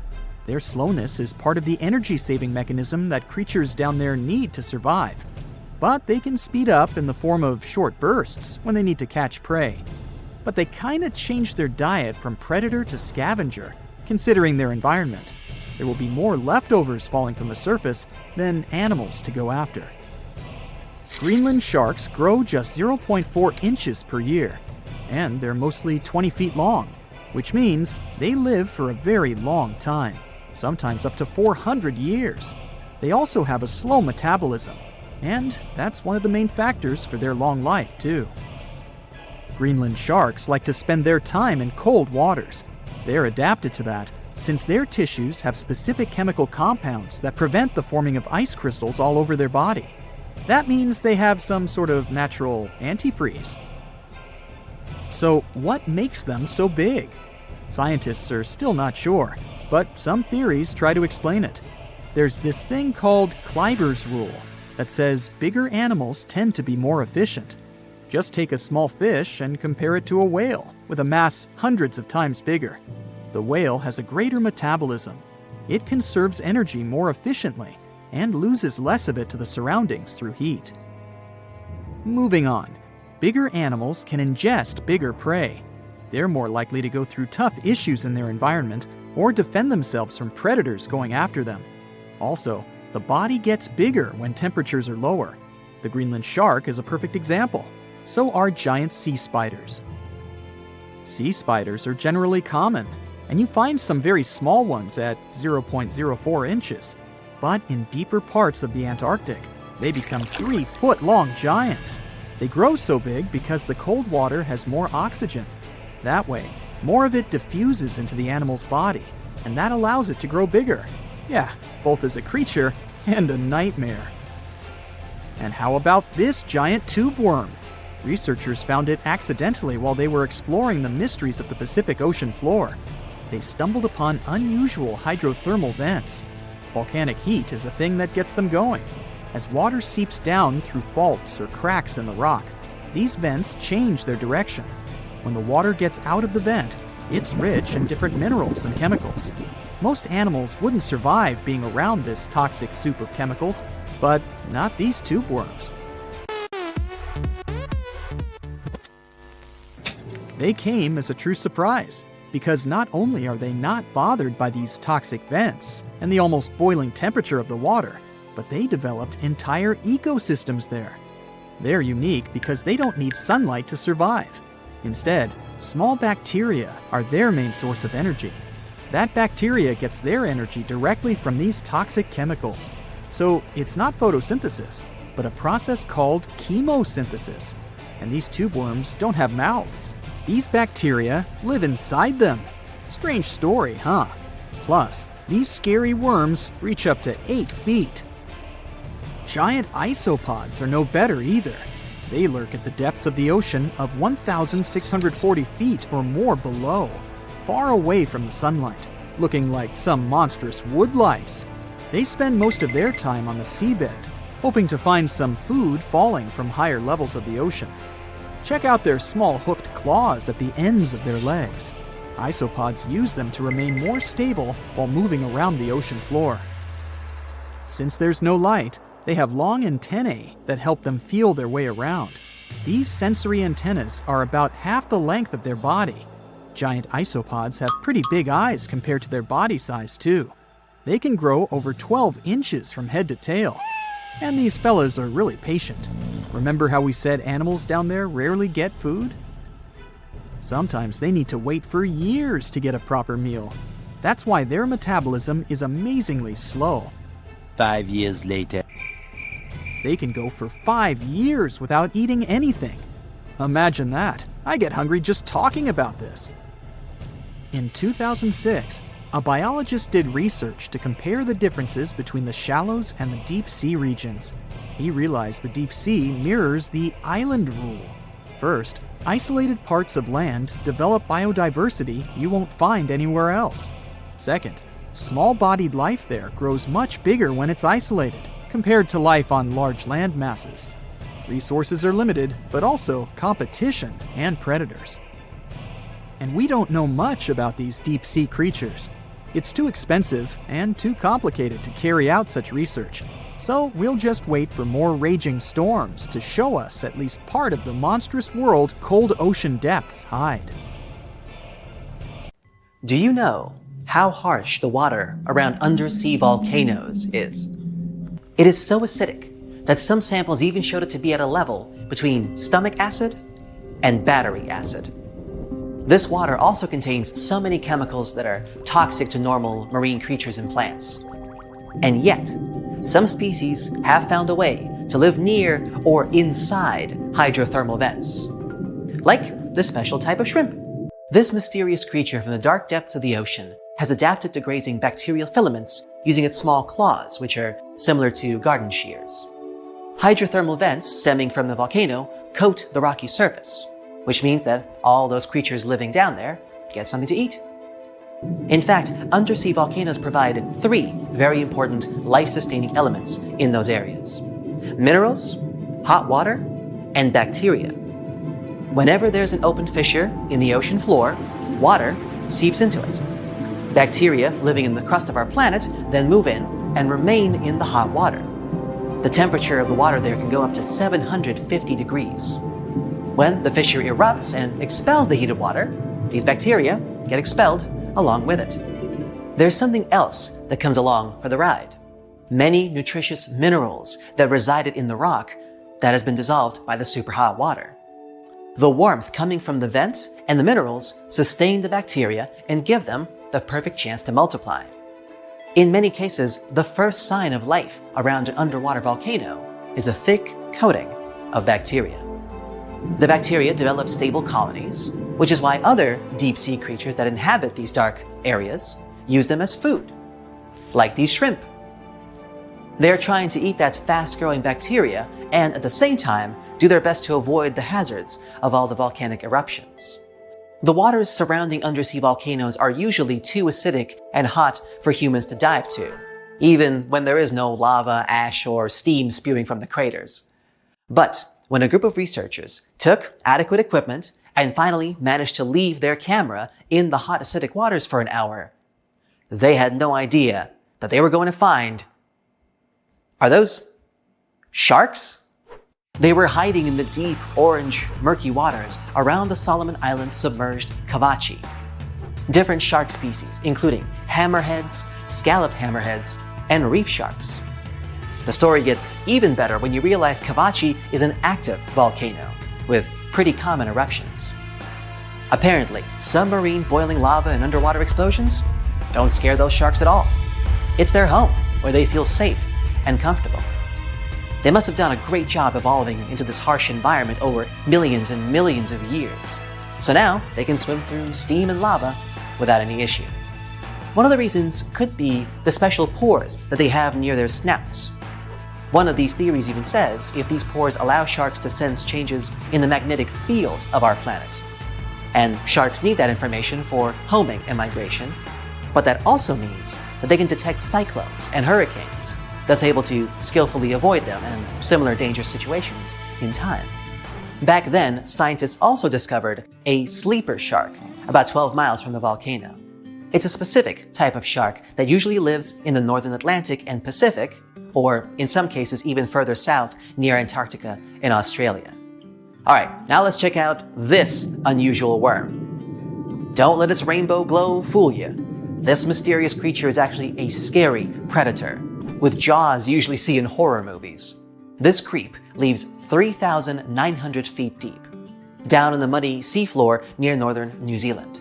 Their slowness is part of the energy-saving mechanism that creatures down there need to survive. but they can speed up in the form of short bursts when they need to catch prey. But they kinda change their diet from predator to scavenger, considering their environment. There will be more leftovers falling from the surface than animals to go after. Greenland sharks grow just 0.4 inches per year, and they're mostly 20 feet long, which means they live for a very long time, sometimes up to 400 years. They also have a slow metabolism, and that's one of the main factors for their long life, too. Greenland sharks like to spend their time in cold waters. They're adapted to that, since their tissues have specific chemical compounds that prevent the forming of ice crystals all over their body. That means they have some sort of natural antifreeze. So, what makes them so big? Scientists are still not sure, but some theories try to explain it. There's this thing called Kleiber's rule that says bigger animals tend to be more efficient. Just take a small fish and compare it to a whale with a mass hundreds of times bigger. The whale has a greater metabolism. It conserves energy more efficiently and loses less of it to the surroundings through heat. Moving on, bigger animals can ingest bigger prey. They're more likely to go through tough issues in their environment or defend themselves from predators going after them. Also, the body gets bigger when temperatures are lower. The Greenland shark is a perfect example. So are giant sea spiders. Sea spiders are generally common, and you find some very small ones at 0.04 inches. But in deeper parts of the Antarctic, they become 3-foot-long giants. They grow so big because the cold water has more oxygen. That way, more of it diffuses into the animal's body, and that allows it to grow bigger. Yeah, both as a creature and a nightmare. And how about this giant tube worm? Researchers found it accidentally while they were exploring the mysteries of the Pacific Ocean floor. They stumbled upon unusual hydrothermal vents. Volcanic heat is a thing that gets them going. As water seeps down through faults or cracks in the rock, these vents change their direction. When the water gets out of the vent, it's rich in different minerals and chemicals. Most animals wouldn't survive being around this toxic soup of chemicals, but not these tube worms. They came as a true surprise, because not only are they not bothered by these toxic vents and the almost boiling temperature of the water, but they developed entire ecosystems there. They're unique because they don't need sunlight to survive. Instead, small bacteria are their main source of energy. That bacteria gets their energy directly from these toxic chemicals. So it's not photosynthesis, but a process called chemosynthesis. And these tube worms don't have mouths. These bacteria live inside them. Strange story, huh? Plus, these scary worms reach up to 8 feet. Giant isopods are no better either. They lurk at the depths of the ocean of 1,640 feet or more below, far away from the sunlight, looking like some monstrous wood lice. They spend most of their time on the seabed, hoping to find some food falling from higher levels of the ocean. Check out their small hooked claws at the ends of their legs. Isopods use them to remain more stable while moving around the ocean floor. Since there's no light, they have long antennae that help them feel their way around. These sensory antennas are about half the length of their body. Giant isopods have pretty big eyes compared to their body size, too. They can grow over 12 inches from head to tail. And these fellas are really patient. Remember how we said animals down there rarely get food? Sometimes they need to wait for years to get a proper meal. That's why their metabolism is amazingly slow. 5 years later. They can go for 5 years without eating anything. Imagine that. I get hungry just talking about this. In 2006, a biologist did research to compare the differences between the shallows and the deep sea regions. He realized the deep sea mirrors the island rule. First, isolated parts of land develop biodiversity you won't find anywhere else. Second, small-bodied life there grows much bigger when it's isolated, compared to life on large land masses. Resources are limited, but also competition and predators. And we don't know much about these deep-sea creatures. It's too expensive and too complicated to carry out such research. So we'll just wait for more raging storms to show us at least part of the monstrous world cold ocean depths hide. Do you know how harsh the water around undersea volcanoes is? It is so acidic that some samples even showed it to be at a level between stomach acid and battery acid. This water also contains so many chemicals that are toxic to normal marine creatures and plants. And yet, some species have found a way to live near or inside hydrothermal vents, like this special type of shrimp. This mysterious creature from the dark depths of the ocean has adapted to grazing bacterial filaments using its small claws, which are similar to garden shears. Hydrothermal vents stemming from the volcano coat the rocky surface, which means that all those creatures living down there get something to eat. In fact, undersea volcanoes provide 3 very important life-sustaining elements in those areas: minerals, hot water, and bacteria. Whenever there's an open fissure in the ocean floor, water seeps into it. Bacteria living in the crust of our planet then move in and remain in the hot water. The temperature of the water there can go up to 750 degrees. When the fissure erupts and expels the heated water, these bacteria get expelled along with it. There's something else that comes along for the ride: many nutritious minerals that resided in the rock that has been dissolved by the superhot water. The warmth coming from the vent and the minerals sustain the bacteria and give them the perfect chance to multiply. In many cases, the first sign of life around an underwater volcano is a thick coating of bacteria. The bacteria develop stable colonies, which is why other deep-sea creatures that inhabit these dark areas use them as food, like these shrimp. They're trying to eat that fast-growing bacteria and at the same time do their best to avoid the hazards of all the volcanic eruptions. The waters surrounding undersea volcanoes are usually too acidic and hot for humans to dive to, even when there is no lava, ash, or steam spewing from the craters. But when a group of researchers took adequate equipment and finally managed to leave their camera in the hot acidic waters for an hour, they had no idea that they were going to find... Are those sharks? They were hiding in the deep, orange, murky waters around the Solomon Islands submerged Kavachi. Different shark species, including hammerheads, scalloped hammerheads, and reef sharks. The story gets even better when you realize Kavachi is an active volcano with pretty common eruptions. Apparently, submarine boiling lava and underwater explosions don't scare those sharks at all. It's their home, where they feel safe and comfortable. They must have done a great job evolving into this harsh environment over millions and millions of years. So now they can swim through steam and lava without any issue. One of the reasons could be the special pores that they have near their snouts. One of these theories even says if these pores allow sharks to sense changes in the magnetic field of our planet. And sharks need that information for homing and migration, but that also means that they can detect cyclones and hurricanes, thus able to skillfully avoid them and similar dangerous situations in time. Back then, scientists also discovered a sleeper shark about 12 miles from the volcano. It's a specific type of shark that usually lives in the northern Atlantic and Pacific, or in some cases even further south near Antarctica and Australia. Alright, now let's check out this unusual worm. Don't let its rainbow glow fool you. This mysterious creature is actually a scary predator, with jaws you usually see in horror movies. This creep lives 3,900 feet deep, down in the muddy seafloor near northern New Zealand.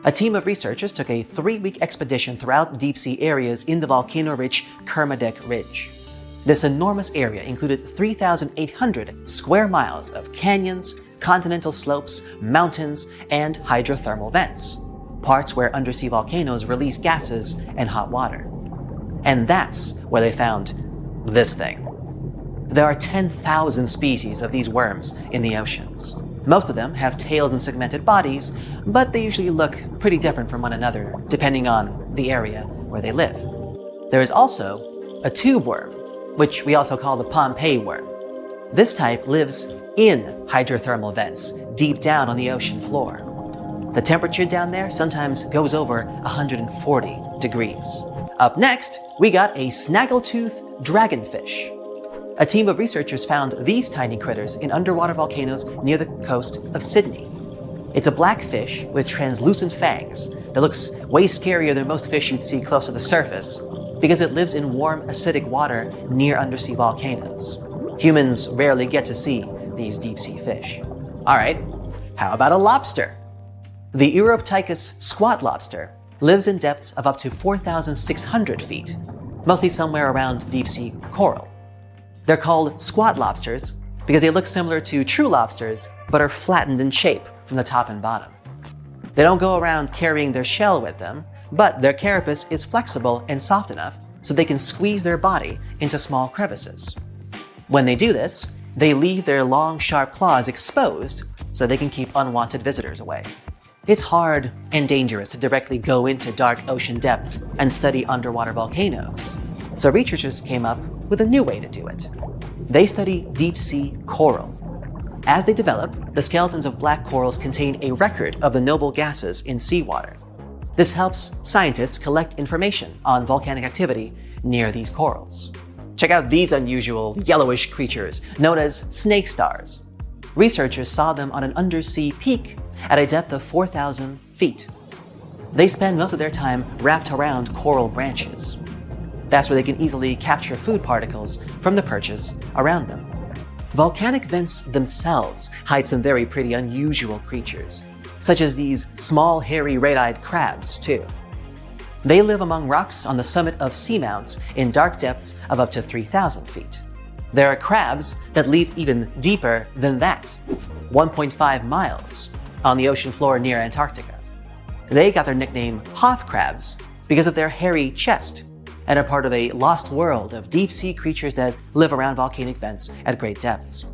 A team of researchers took a 3-week expedition throughout deep-sea areas in the volcano-rich Kermadec Ridge. This enormous area included 3,800 square miles of canyons, continental slopes, mountains, and hydrothermal vents, parts where undersea volcanoes release gases and hot water. And that's where they found this thing. There are 10,000 species of these worms in the oceans. Most of them have tails and segmented bodies, but they usually look pretty different from one another, depending on the area where they live. There is also a tube worm, which we also call the Pompeii worm. This type lives in hydrothermal vents, deep down on the ocean floor. The temperature down there sometimes goes over 140 degrees. Up next, we got a snaggletooth dragonfish. A team of researchers found these tiny critters in underwater volcanoes near the coast of Sydney. It's a black fish with translucent fangs that looks way scarier than most fish you'd see close to the surface because it lives in warm, acidic water near undersea volcanoes. Humans rarely get to see these deep-sea fish. Alright, how about a lobster? The Europtychus squat lobster lives in depths of up to 4,600 feet, mostly somewhere around deep-sea coral. They're called squat lobsters because they look similar to true lobsters but are flattened in shape from the top and bottom. They don't go around carrying their shell with them, but their carapace is flexible and soft enough so they can squeeze their body into small crevices. When they do this, they leave their long, sharp claws exposed so they can keep unwanted visitors away. It's hard and dangerous to directly go into dark ocean depths and study underwater volcanoes, so researchers came up with a new way to do it. They study deep-sea coral. As they develop, the skeletons of black corals contain a record of the noble gases in seawater. This helps scientists collect information on volcanic activity near these corals. Check out these unusual yellowish creatures known as snake stars. Researchers saw them on an undersea peak at a depth of 4,000 feet. They spend most of their time wrapped around coral branches. That's where they can easily capture food particles from the perches around them. Volcanic vents themselves hide some very pretty unusual creatures, such as these small, hairy, red-eyed crabs, too. They live among rocks on the summit of seamounts in dark depths of up to 3,000 feet. There are crabs that live even deeper than that, 1.5 miles, on the ocean floor near Antarctica. They got their nickname Hoth crabs because of their hairy chest and are part of a lost world of deep-sea creatures that live around volcanic vents at great depths.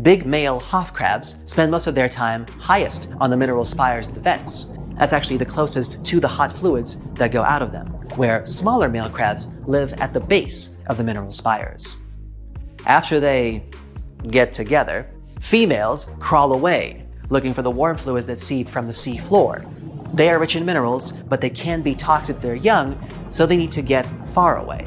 Big male Hoth crabs spend most of their time highest on the mineral spires of the vents. That's actually the closest to the hot fluids that go out of them, where smaller male crabs live at the base of the mineral spires. After they get together, females crawl away, looking for the warm fluids that seep from the sea floor. They are rich in minerals, but they can be toxic to their young, so they need to get far away.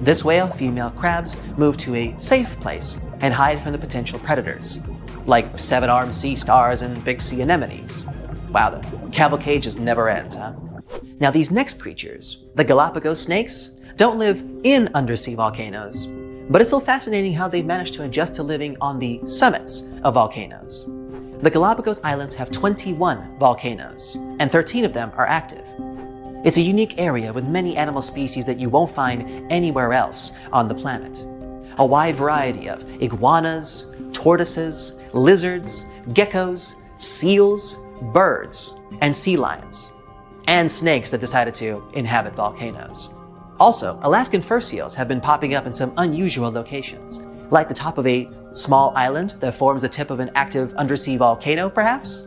This way, female crabs move to a safe place and hide from the potential predators, like seven-armed sea stars and big sea anemones. Wow, the cavalcade just never ends, huh? Now these next creatures, the Galapagos snakes, don't live in undersea volcanoes, but it's still fascinating how they've managed to adjust to living on the summits of volcanoes. The Galapagos Islands have 21 volcanoes, and 13 of them are active. It's a unique area with many animal species that you won't find anywhere else on the planet. A wide variety of iguanas, tortoises, lizards, geckos, seals, birds, and sea lions, and snakes that decided to inhabit volcanoes. Also, Alaskan fur seals have been popping up in some unusual locations, like the top of a small island that forms the tip of an active undersea volcano, perhaps?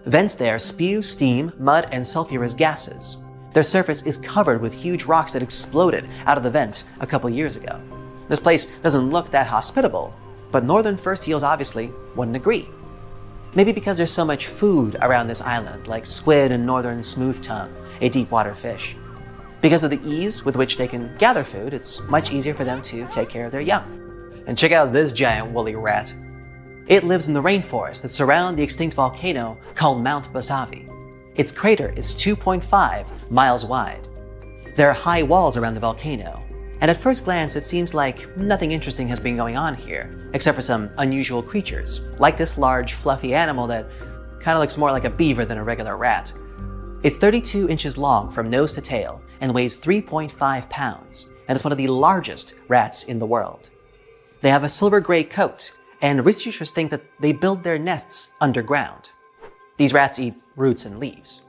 Vents there spew steam, mud, and sulfurous gases. Their surface is covered with huge rocks that exploded out of the vent a couple years ago. This place doesn't look that hospitable, but northern fur seals obviously wouldn't agree. Maybe because there's so much food around this island, like squid and northern smooth tongue, a deep water fish. Because of the ease with which they can gather food, it's much easier for them to take care of their young. And check out this giant woolly rat. It lives in the rainforest that surround the extinct volcano called Mount Basavi. Its crater is 2.5 miles wide. There are high walls around the volcano, and at first glance it seems like nothing interesting has been going on here, except for some unusual creatures, like this large fluffy animal that kind of looks more like a beaver than a regular rat. It's 32 inches long from nose to tail and weighs 3.5 pounds, and is one of the largest rats in the world. They have a silver-gray coat, and researchers think that they build their nests underground. These rats eat roots and leaves.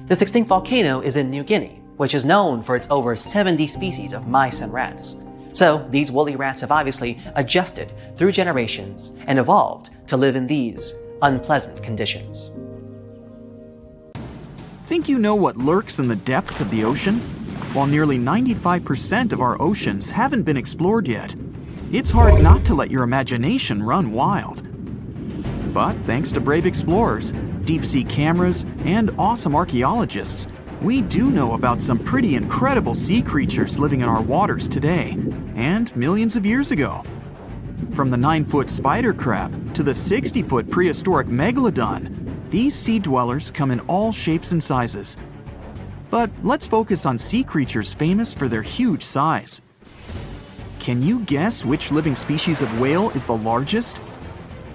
This extinct volcano is in New Guinea, which is known for its over 70 species of mice and rats. So these woolly rats have obviously adjusted through generations and evolved to live in these unpleasant conditions. Think you know what lurks in the depths of the ocean? While nearly 95% of our oceans haven't been explored yet, it's hard not to let your imagination run wild. But thanks to brave explorers, deep-sea cameras, and awesome archaeologists, We do know about some pretty incredible sea creatures living in our waters today, and millions of years ago. From the 9-foot spider crab to the 60-foot prehistoric megalodon, these sea dwellers come in all shapes and sizes. But let's focus on sea creatures famous for their huge size. Can you guess which living species of whale is the largest?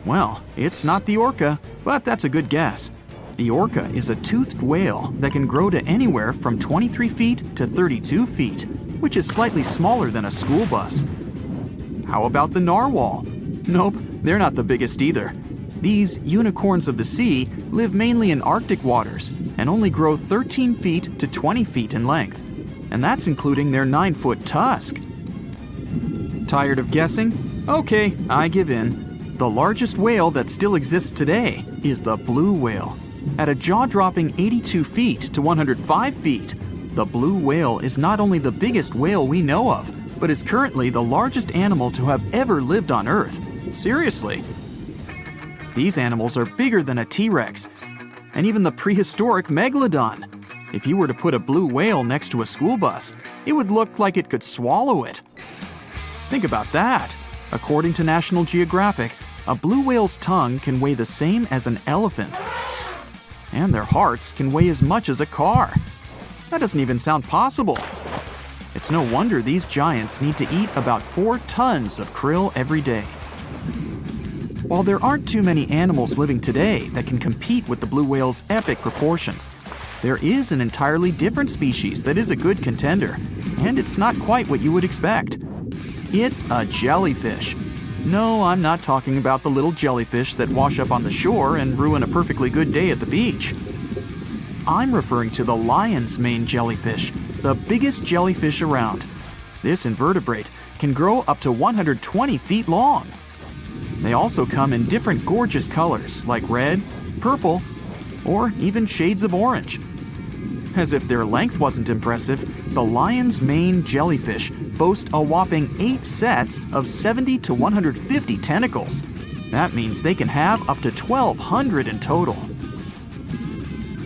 Well, it's not the orca, but that's a good guess. The orca is a toothed whale that can grow to anywhere from 23 feet to 32 feet, which is slightly smaller than a school bus. How about the narwhal? Nope, they're not the biggest either. These unicorns of the sea live mainly in Arctic waters and only grow 13 feet to 20 feet in length, and that's including their 9-foot tusk. Tired of guessing? Okay, I give in. The largest whale that still exists today is the blue whale. At a jaw-dropping 82 feet to 105 feet, the blue whale is not only the biggest whale we know of, but is currently the largest animal to have ever lived on Earth. Seriously. These animals are bigger than a T-Rex, and even the prehistoric megalodon. If you were to put a blue whale next to a school bus, it would look like it could swallow it. Think about that. According to National Geographic, a blue whale's tongue can weigh the same as an elephant. And their hearts can weigh as much as a car. That doesn't even sound possible. It's no wonder these giants need to eat about 4 tons of krill every day. While there aren't too many animals living today that can compete with the blue whale's epic proportions, there is an entirely different species that is a good contender, and it's not quite what you would expect. It's a jellyfish. No, I'm not talking about the little jellyfish that wash up on the shore and ruin a perfectly good day at the beach. I'm referring to the lion's mane jellyfish, the biggest jellyfish around. This invertebrate can grow up to 120 feet long. They also come in different gorgeous colors like red, purple, or even shades of orange. As if their length wasn't impressive, the lion's mane jellyfish boast a whopping 8 sets of 70 to 150 tentacles. That means they can have up to 1,200 in total.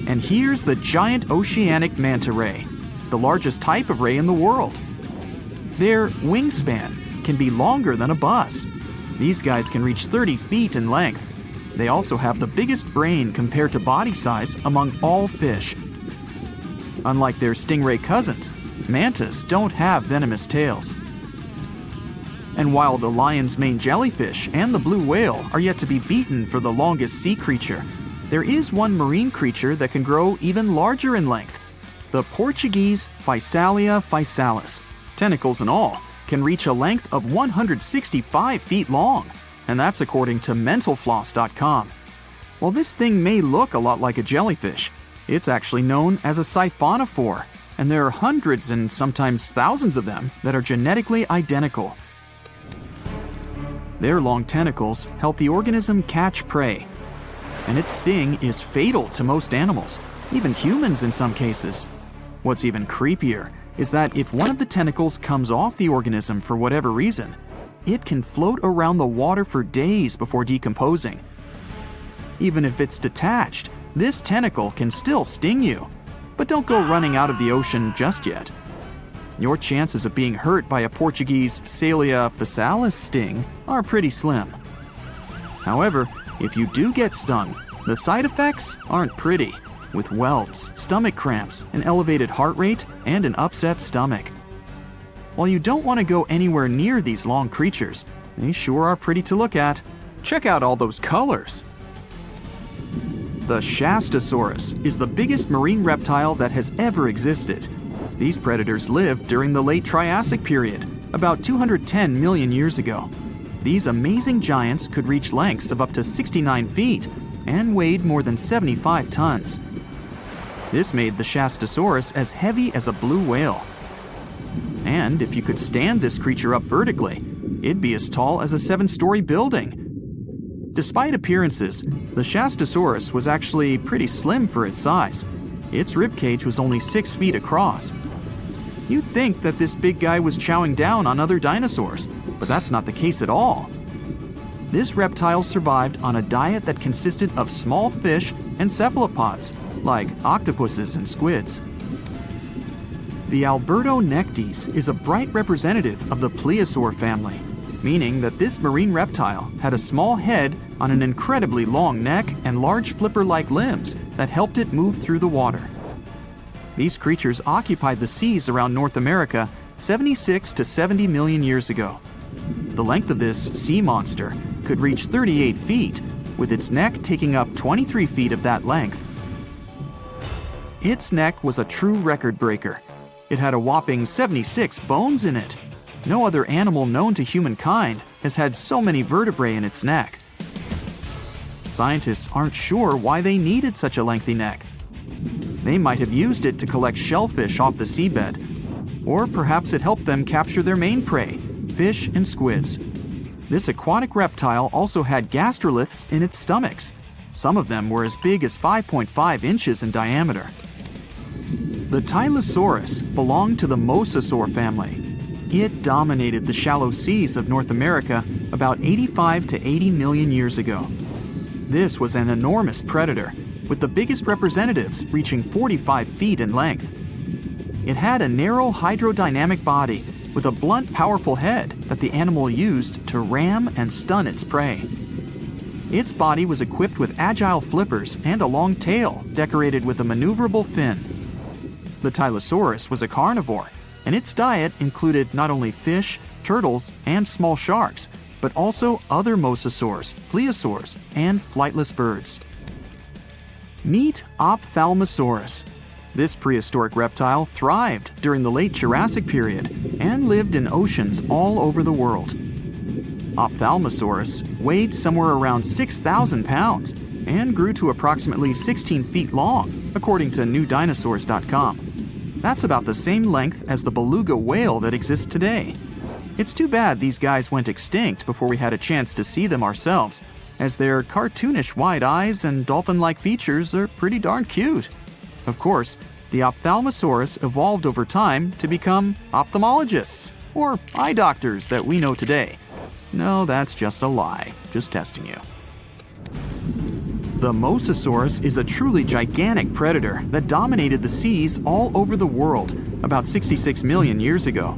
And here's the giant oceanic manta ray, the largest type of ray in the world. Their wingspan can be longer than a bus. These guys can reach 30 feet in length. They also have the biggest brain compared to body size among all fish. Unlike their stingray cousins, mantas don't have venomous tails. And while the lion's mane jellyfish and the blue whale are yet to be beaten for the longest sea creature, there is one marine creature that can grow even larger in length. The Portuguese Physalia physalis, tentacles and all, can reach a length of 165 feet long, and that's according to mentalfloss.com. While this thing may look a lot like a jellyfish, it's actually known as a siphonophore, and there are hundreds and sometimes thousands of them that are genetically identical. Their long tentacles help the organism catch prey, and its sting is fatal to most animals, even humans in some cases. What's even creepier is that if one of the tentacles comes off the organism for whatever reason, it can float around the water for days before decomposing. Even if it's detached, this tentacle can still sting you. But don't go running out of the ocean just yet. Your chances of being hurt by a Portuguese Physalia physalis sting are pretty slim. However, if you do get stung, the side effects aren't pretty, with welts, stomach cramps, an elevated heart rate, and an upset stomach. While you don't want to go anywhere near these long creatures, they sure are pretty to look at. Check out all those colors. The Shastasaurus is the biggest marine reptile that has ever existed. These predators lived during the late Triassic period, about 210 million years ago. These amazing giants could reach lengths of up to 69 feet and weighed more than 75 tons. This made the Shastasaurus as heavy as a blue whale. And if you could stand this creature up vertically, it'd be as tall as a 7-story building. Despite appearances, the Shastasaurus was actually pretty slim for its size. Its ribcage was only 6 feet across. You'd think that this big guy was chowing down on other dinosaurs, but that's not the case at all. This reptile survived on a diet that consisted of small fish and cephalopods, like octopuses and squids. The Albertonectes is a bright representative of the plesiosaur family, meaning that this marine reptile had a small head on an incredibly long neck and large flipper-like limbs that helped it move through the water. These creatures occupied the seas around North America 76 to 70 million years ago. The length of this sea monster could reach 38 feet, with its neck taking up 23 feet of that length. Its neck was a true record breaker. It had a whopping 76 bones in it. No other animal known to humankind has had so many vertebrae in its neck. Scientists aren't sure why they needed such a lengthy neck. They might have used it to collect shellfish off the seabed, or perhaps it helped them capture their main prey, fish and squids. This aquatic reptile also had gastroliths in its stomachs. Some of them were as big as 5.5 inches in diameter. The Tylosaurus belonged to the mosasaur family. It dominated the shallow seas of North America about 85 to 80 million years ago. This was an enormous predator, with the biggest representatives reaching 45 feet in length. It had a narrow hydrodynamic body with a blunt, powerful head that the animal used to ram and stun its prey. Its body was equipped with agile flippers and a long tail decorated with a maneuverable fin. The Tylosaurus was a carnivore, and its diet included not only fish, turtles, and small sharks, but also other mosasaurs, plesiosaurs, and flightless birds. Meet Ophthalmosaurus. This prehistoric reptile thrived during the late Jurassic period and lived in oceans all over the world. Ophthalmosaurus weighed somewhere around 6,000 pounds and grew to approximately 16 feet long, according to newdinosaurs.com. That's about the same length as the beluga whale that exists today. It's too bad these guys went extinct before we had a chance to see them ourselves, as their cartoonish wide eyes and dolphin-like features are pretty darn cute. Of course, the Ophthalmosaurus evolved over time to become ophthalmologists, or eye doctors that we know today. No, that's just a lie. Just testing you. The Mosasaurus is a truly gigantic predator that dominated the seas all over the world about 66 million years ago.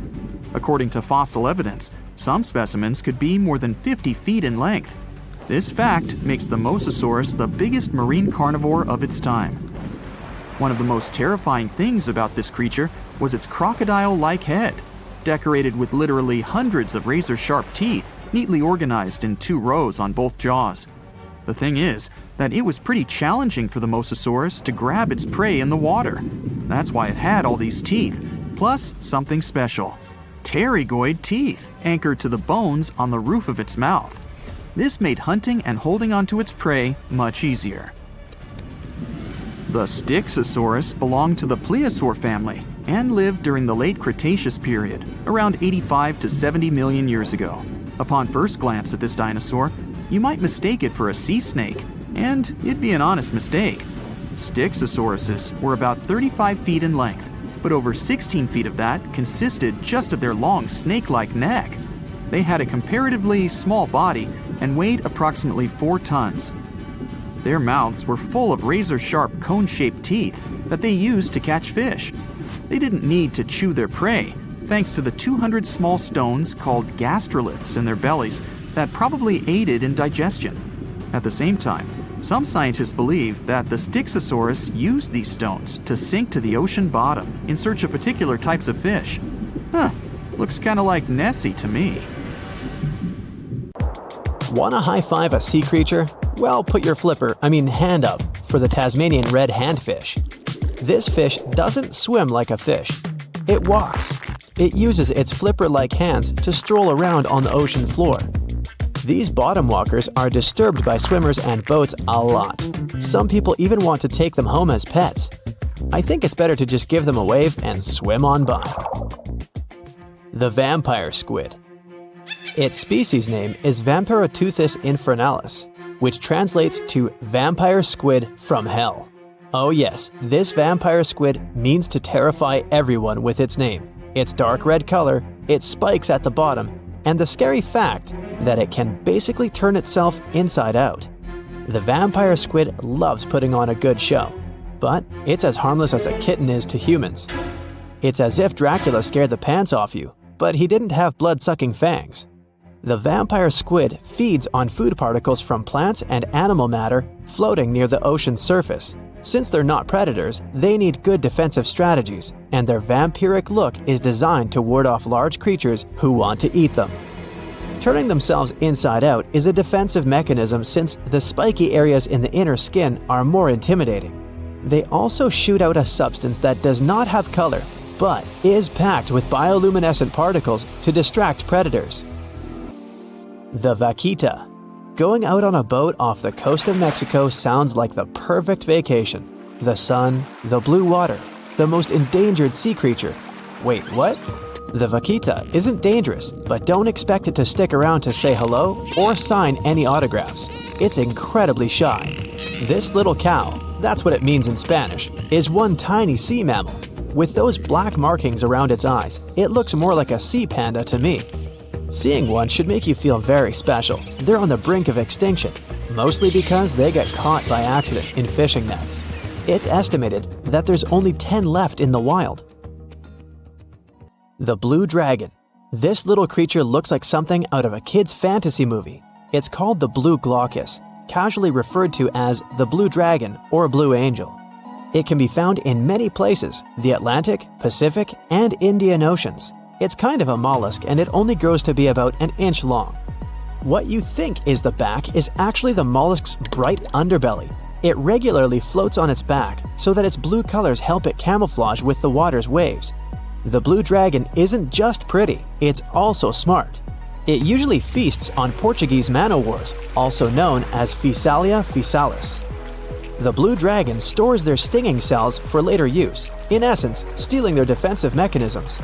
According to fossil evidence, some specimens could be more than 50 feet in length. This fact makes the Mosasaurus the biggest marine carnivore of its time. One of the most terrifying things about this creature was its crocodile-like head, decorated with literally hundreds of razor-sharp teeth, neatly organized in 2 rows on both jaws. The thing is that it was pretty challenging for the Mosasaurus to grab its prey in the water. That's why it had all these teeth, plus something special: pterygoid teeth anchored to the bones on the roof of its mouth. This made hunting and holding onto its prey much easier. The Styxosaurus belonged to the plesiosaur family and lived during the late Cretaceous period, around 85 to 70 million years ago. Upon first glance at this dinosaur, you might mistake it for a sea snake, and it'd be an honest mistake. Styxosauruses were about 35 feet in length, but over 16 feet of that consisted just of their long snake-like neck. They had a comparatively small body and weighed approximately 4 tons. Their mouths were full of razor-sharp cone-shaped teeth that they used to catch fish. They didn't need to chew their prey, thanks to the 200 small stones called gastroliths in their bellies that probably aided in digestion. At the same time, some scientists believe that the Styxosaurus used these stones to sink to the ocean bottom in search of particular types of fish. Looks kinda like Nessie to me. Wanna high-five a sea creature? Well, put your hand up for the Tasmanian red handfish. This fish doesn't swim like a fish. It walks. It uses its flipper-like hands to stroll around on the ocean floor. These bottom walkers are disturbed by swimmers and boats a lot. Some people even want to take them home as pets. I think it's better to just give them a wave and swim on by. The vampire squid. Its species name is Vampiroteuthis infernalis, which translates to vampire squid from hell. Oh yes, this vampire squid means to terrify everyone with its name, its dark red color, its spikes at the bottom, and the scary fact that it can basically turn itself inside out. The vampire squid loves putting on a good show, but it's as harmless as a kitten is to humans. It's as if Dracula scared the pants off you, but he didn't have blood-sucking fangs. The vampire squid feeds on food particles from plants and animal matter floating near the ocean's surface. Since they're not predators, they need good defensive strategies, and their vampiric look is designed to ward off large creatures who want to eat them. Turning themselves inside out is a defensive mechanism since the spiky areas in the inner skin are more intimidating. They also shoot out a substance that does not have color, but is packed with bioluminescent particles to distract predators. The vaquita. Going out on a boat off the coast of Mexico sounds like the perfect vacation. The sun, the blue water, the most endangered sea creature. Wait, what? The vaquita isn't dangerous, but don't expect it to stick around to say hello or sign any autographs. It's incredibly shy. This little cow, that's what it means in Spanish, is one tiny sea mammal. With those black markings around its eyes, it looks more like a sea panda to me. Seeing one should make you feel very special. They're on the brink of extinction, mostly because they got caught by accident in fishing nets. It's estimated that there's only 10 left in the wild. The blue dragon. This little creature looks like something out of a kid's fantasy movie. It's called the blue glaucus, casually referred to as the blue dragon or blue angel. It can be found in many places, the Atlantic, Pacific, and Indian Oceans. It's kind of a mollusk and it only grows to be about an inch long. What you think is the back is actually the mollusk's bright underbelly. It regularly floats on its back so that its blue colors help it camouflage with the water's waves. The blue dragon isn't just pretty, it's also smart. It usually feasts on Portuguese man-o'-wars, also known as Physalia physalis. The blue dragon stores their stinging cells for later use, in essence, stealing their defensive mechanisms.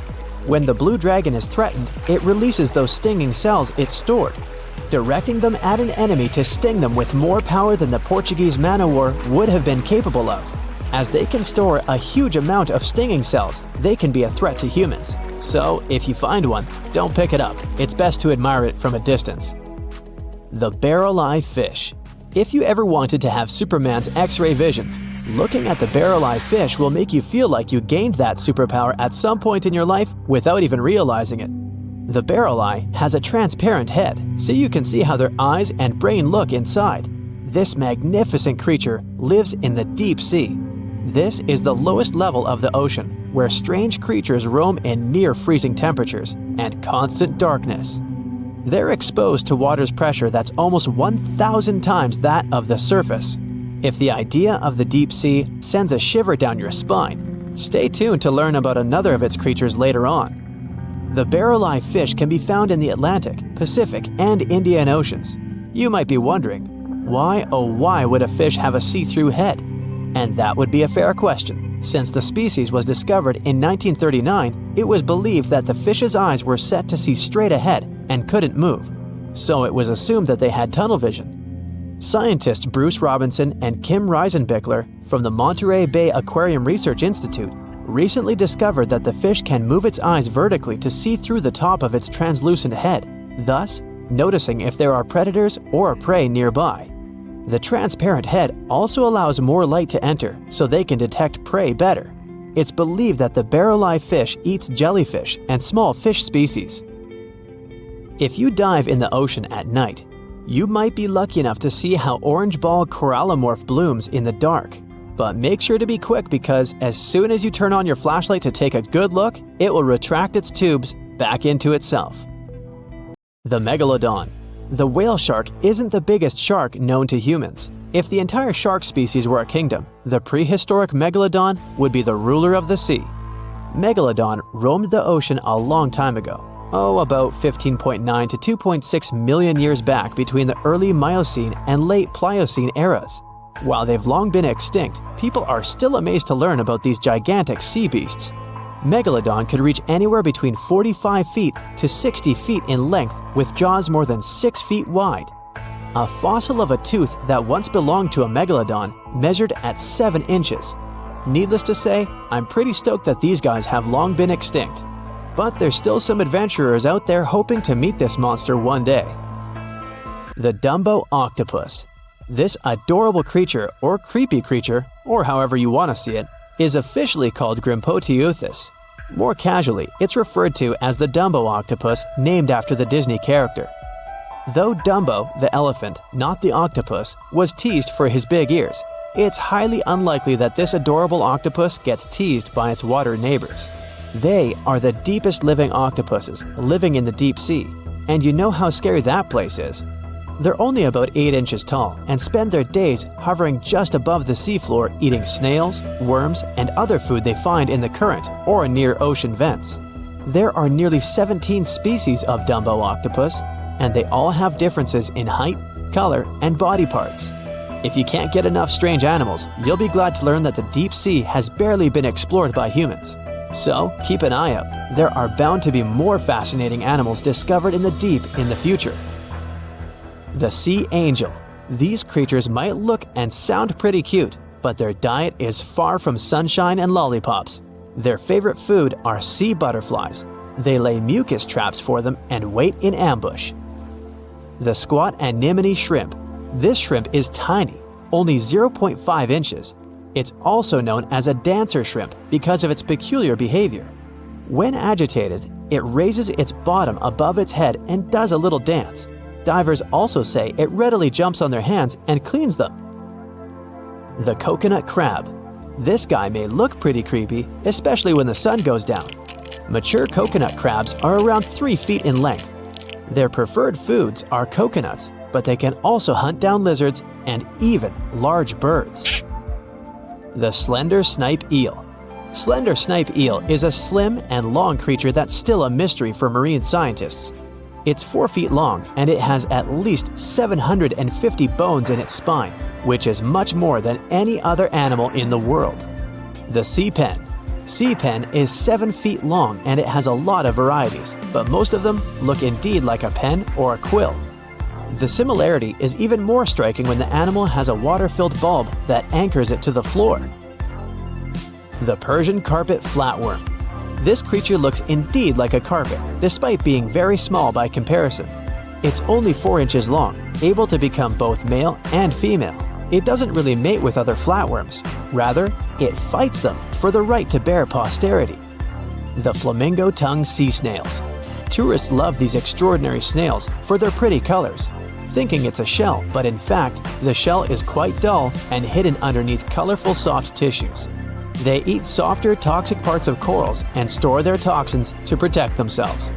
When the blue dragon is threatened, it releases those stinging cells it stored, directing them at an enemy to sting them with more power than the Portuguese man-o'-war would have been capable of. As they can store a huge amount of stinging cells, they can be a threat to humans. So, if you find one, don't pick it up. It's best to admire it from a distance. The barrel-eye fish. If you ever wanted to have Superman's X-ray vision, looking at the barrel-eye fish will make you feel like you gained that superpower at some point in your life without even realizing it. The barrel eye has a transparent head, so you can see how their eyes and brain look inside. This magnificent creature lives in the deep sea. This is the lowest level of the ocean, where strange creatures roam in near-freezing temperatures and constant darkness. They're exposed to water's pressure that's almost 1,000 times that of the surface. If the idea of the deep sea sends a shiver down your spine, stay tuned to learn about another of its creatures later on. The barrel-eye fish can be found in the Atlantic, Pacific, and Indian Oceans. You might be wondering, why oh why would a fish have a see-through head? And that would be a fair question. Since the species was discovered in 1939, it was believed that the fish's eyes were set to see straight ahead and couldn't move. So it was assumed that they had tunnel vision. Scientists Bruce Robinson and Kim Reisenbichler from the Monterey Bay Aquarium Research Institute recently discovered that the fish can move its eyes vertically to see through the top of its translucent head, thus noticing if there are predators or prey nearby. The transparent head also allows more light to enter so they can detect prey better. It's believed that the barrel-eye fish eats jellyfish and small fish species. If you dive in the ocean at night, you might be lucky enough to see how orange ball corallomorph blooms in the dark. But make sure to be quick because as soon as you turn on your flashlight to take a good look, it will retract its tubes back into itself. The megalodon. The whale shark isn't the biggest shark known to humans. If the entire shark species were a kingdom, the prehistoric megalodon would be the ruler of the sea. Megalodon roamed the ocean a long time ago. About 15.9 to 2.6 million years back between the early Miocene and late Pliocene eras. While they've long been extinct, people are still amazed to learn about these gigantic sea beasts. Megalodon could reach anywhere between 45 feet to 60 feet in length with jaws more than 6 feet wide. A fossil of a tooth that once belonged to a megalodon measured at 7 inches. Needless to say, I'm pretty stoked that these guys have long been extinct. But there's still some adventurers out there hoping to meet this monster one day. The Dumbo octopus. This adorable creature, or creepy creature, or however you want to see it, is officially called Grimpotieuthis. More casually, it's referred to as the Dumbo octopus, named after the Disney character. Though Dumbo, the elephant, not the octopus, was teased for his big ears, it's highly unlikely that this adorable octopus gets teased by its water neighbors. They are the deepest living octopuses, living in the deep sea, and you know how scary that place is. They're only about 8 inches tall and spend their days hovering just above the seafloor, eating snails, worms, and other food they find in the current or near ocean vents. There are nearly 17 species of Dumbo octopus, and they all have differences in height, color, and body parts. If you can't get enough strange animals, you'll be glad to learn that the deep sea has barely been explored by humans. So keep an eye out. There are bound to be more fascinating animals discovered in the deep in the future. The sea angel. These creatures might look and sound pretty cute, but their diet is far from sunshine and lollipops. Their favorite food are sea butterflies. They lay mucus traps for them and wait in ambush. The squat anemone shrimp. This shrimp is tiny, only 0.5 inches. It's also known as a dancer shrimp because of its peculiar behavior. When agitated, it raises its bottom above its head and does a little dance. Divers also say it readily jumps on their hands and cleans them. The coconut crab. This guy may look pretty creepy, especially when the sun goes down. Mature coconut crabs are around 3 feet in length. Their preferred foods are coconuts, but they can also hunt down lizards and even large birds. The slender snipe eel. Slender snipe eel is a slim and long creature that's still a mystery for marine scientists. It's 4 feet long and it has at least 750 bones in its spine, which is much more than any other animal in the world. The sea pen. Sea pen is 7 feet long and it has a lot of varieties, but most of them look indeed like a pen or a quill. The similarity is even more striking when the animal has a water-filled bulb that anchors it to the floor. The Persian carpet flatworm. This creature looks indeed like a carpet, despite being very small by comparison. It's only 4 inches long, able to become both male and female. It doesn't really mate with other flatworms. Rather, it fights them for the right to bear posterity. The flamingo-tongued sea snails. Tourists love these extraordinary snails for their pretty colors, thinking it's a shell, but in fact, the shell is quite dull and hidden underneath colorful soft tissues. They eat softer, toxic parts of corals and store their toxins to protect themselves.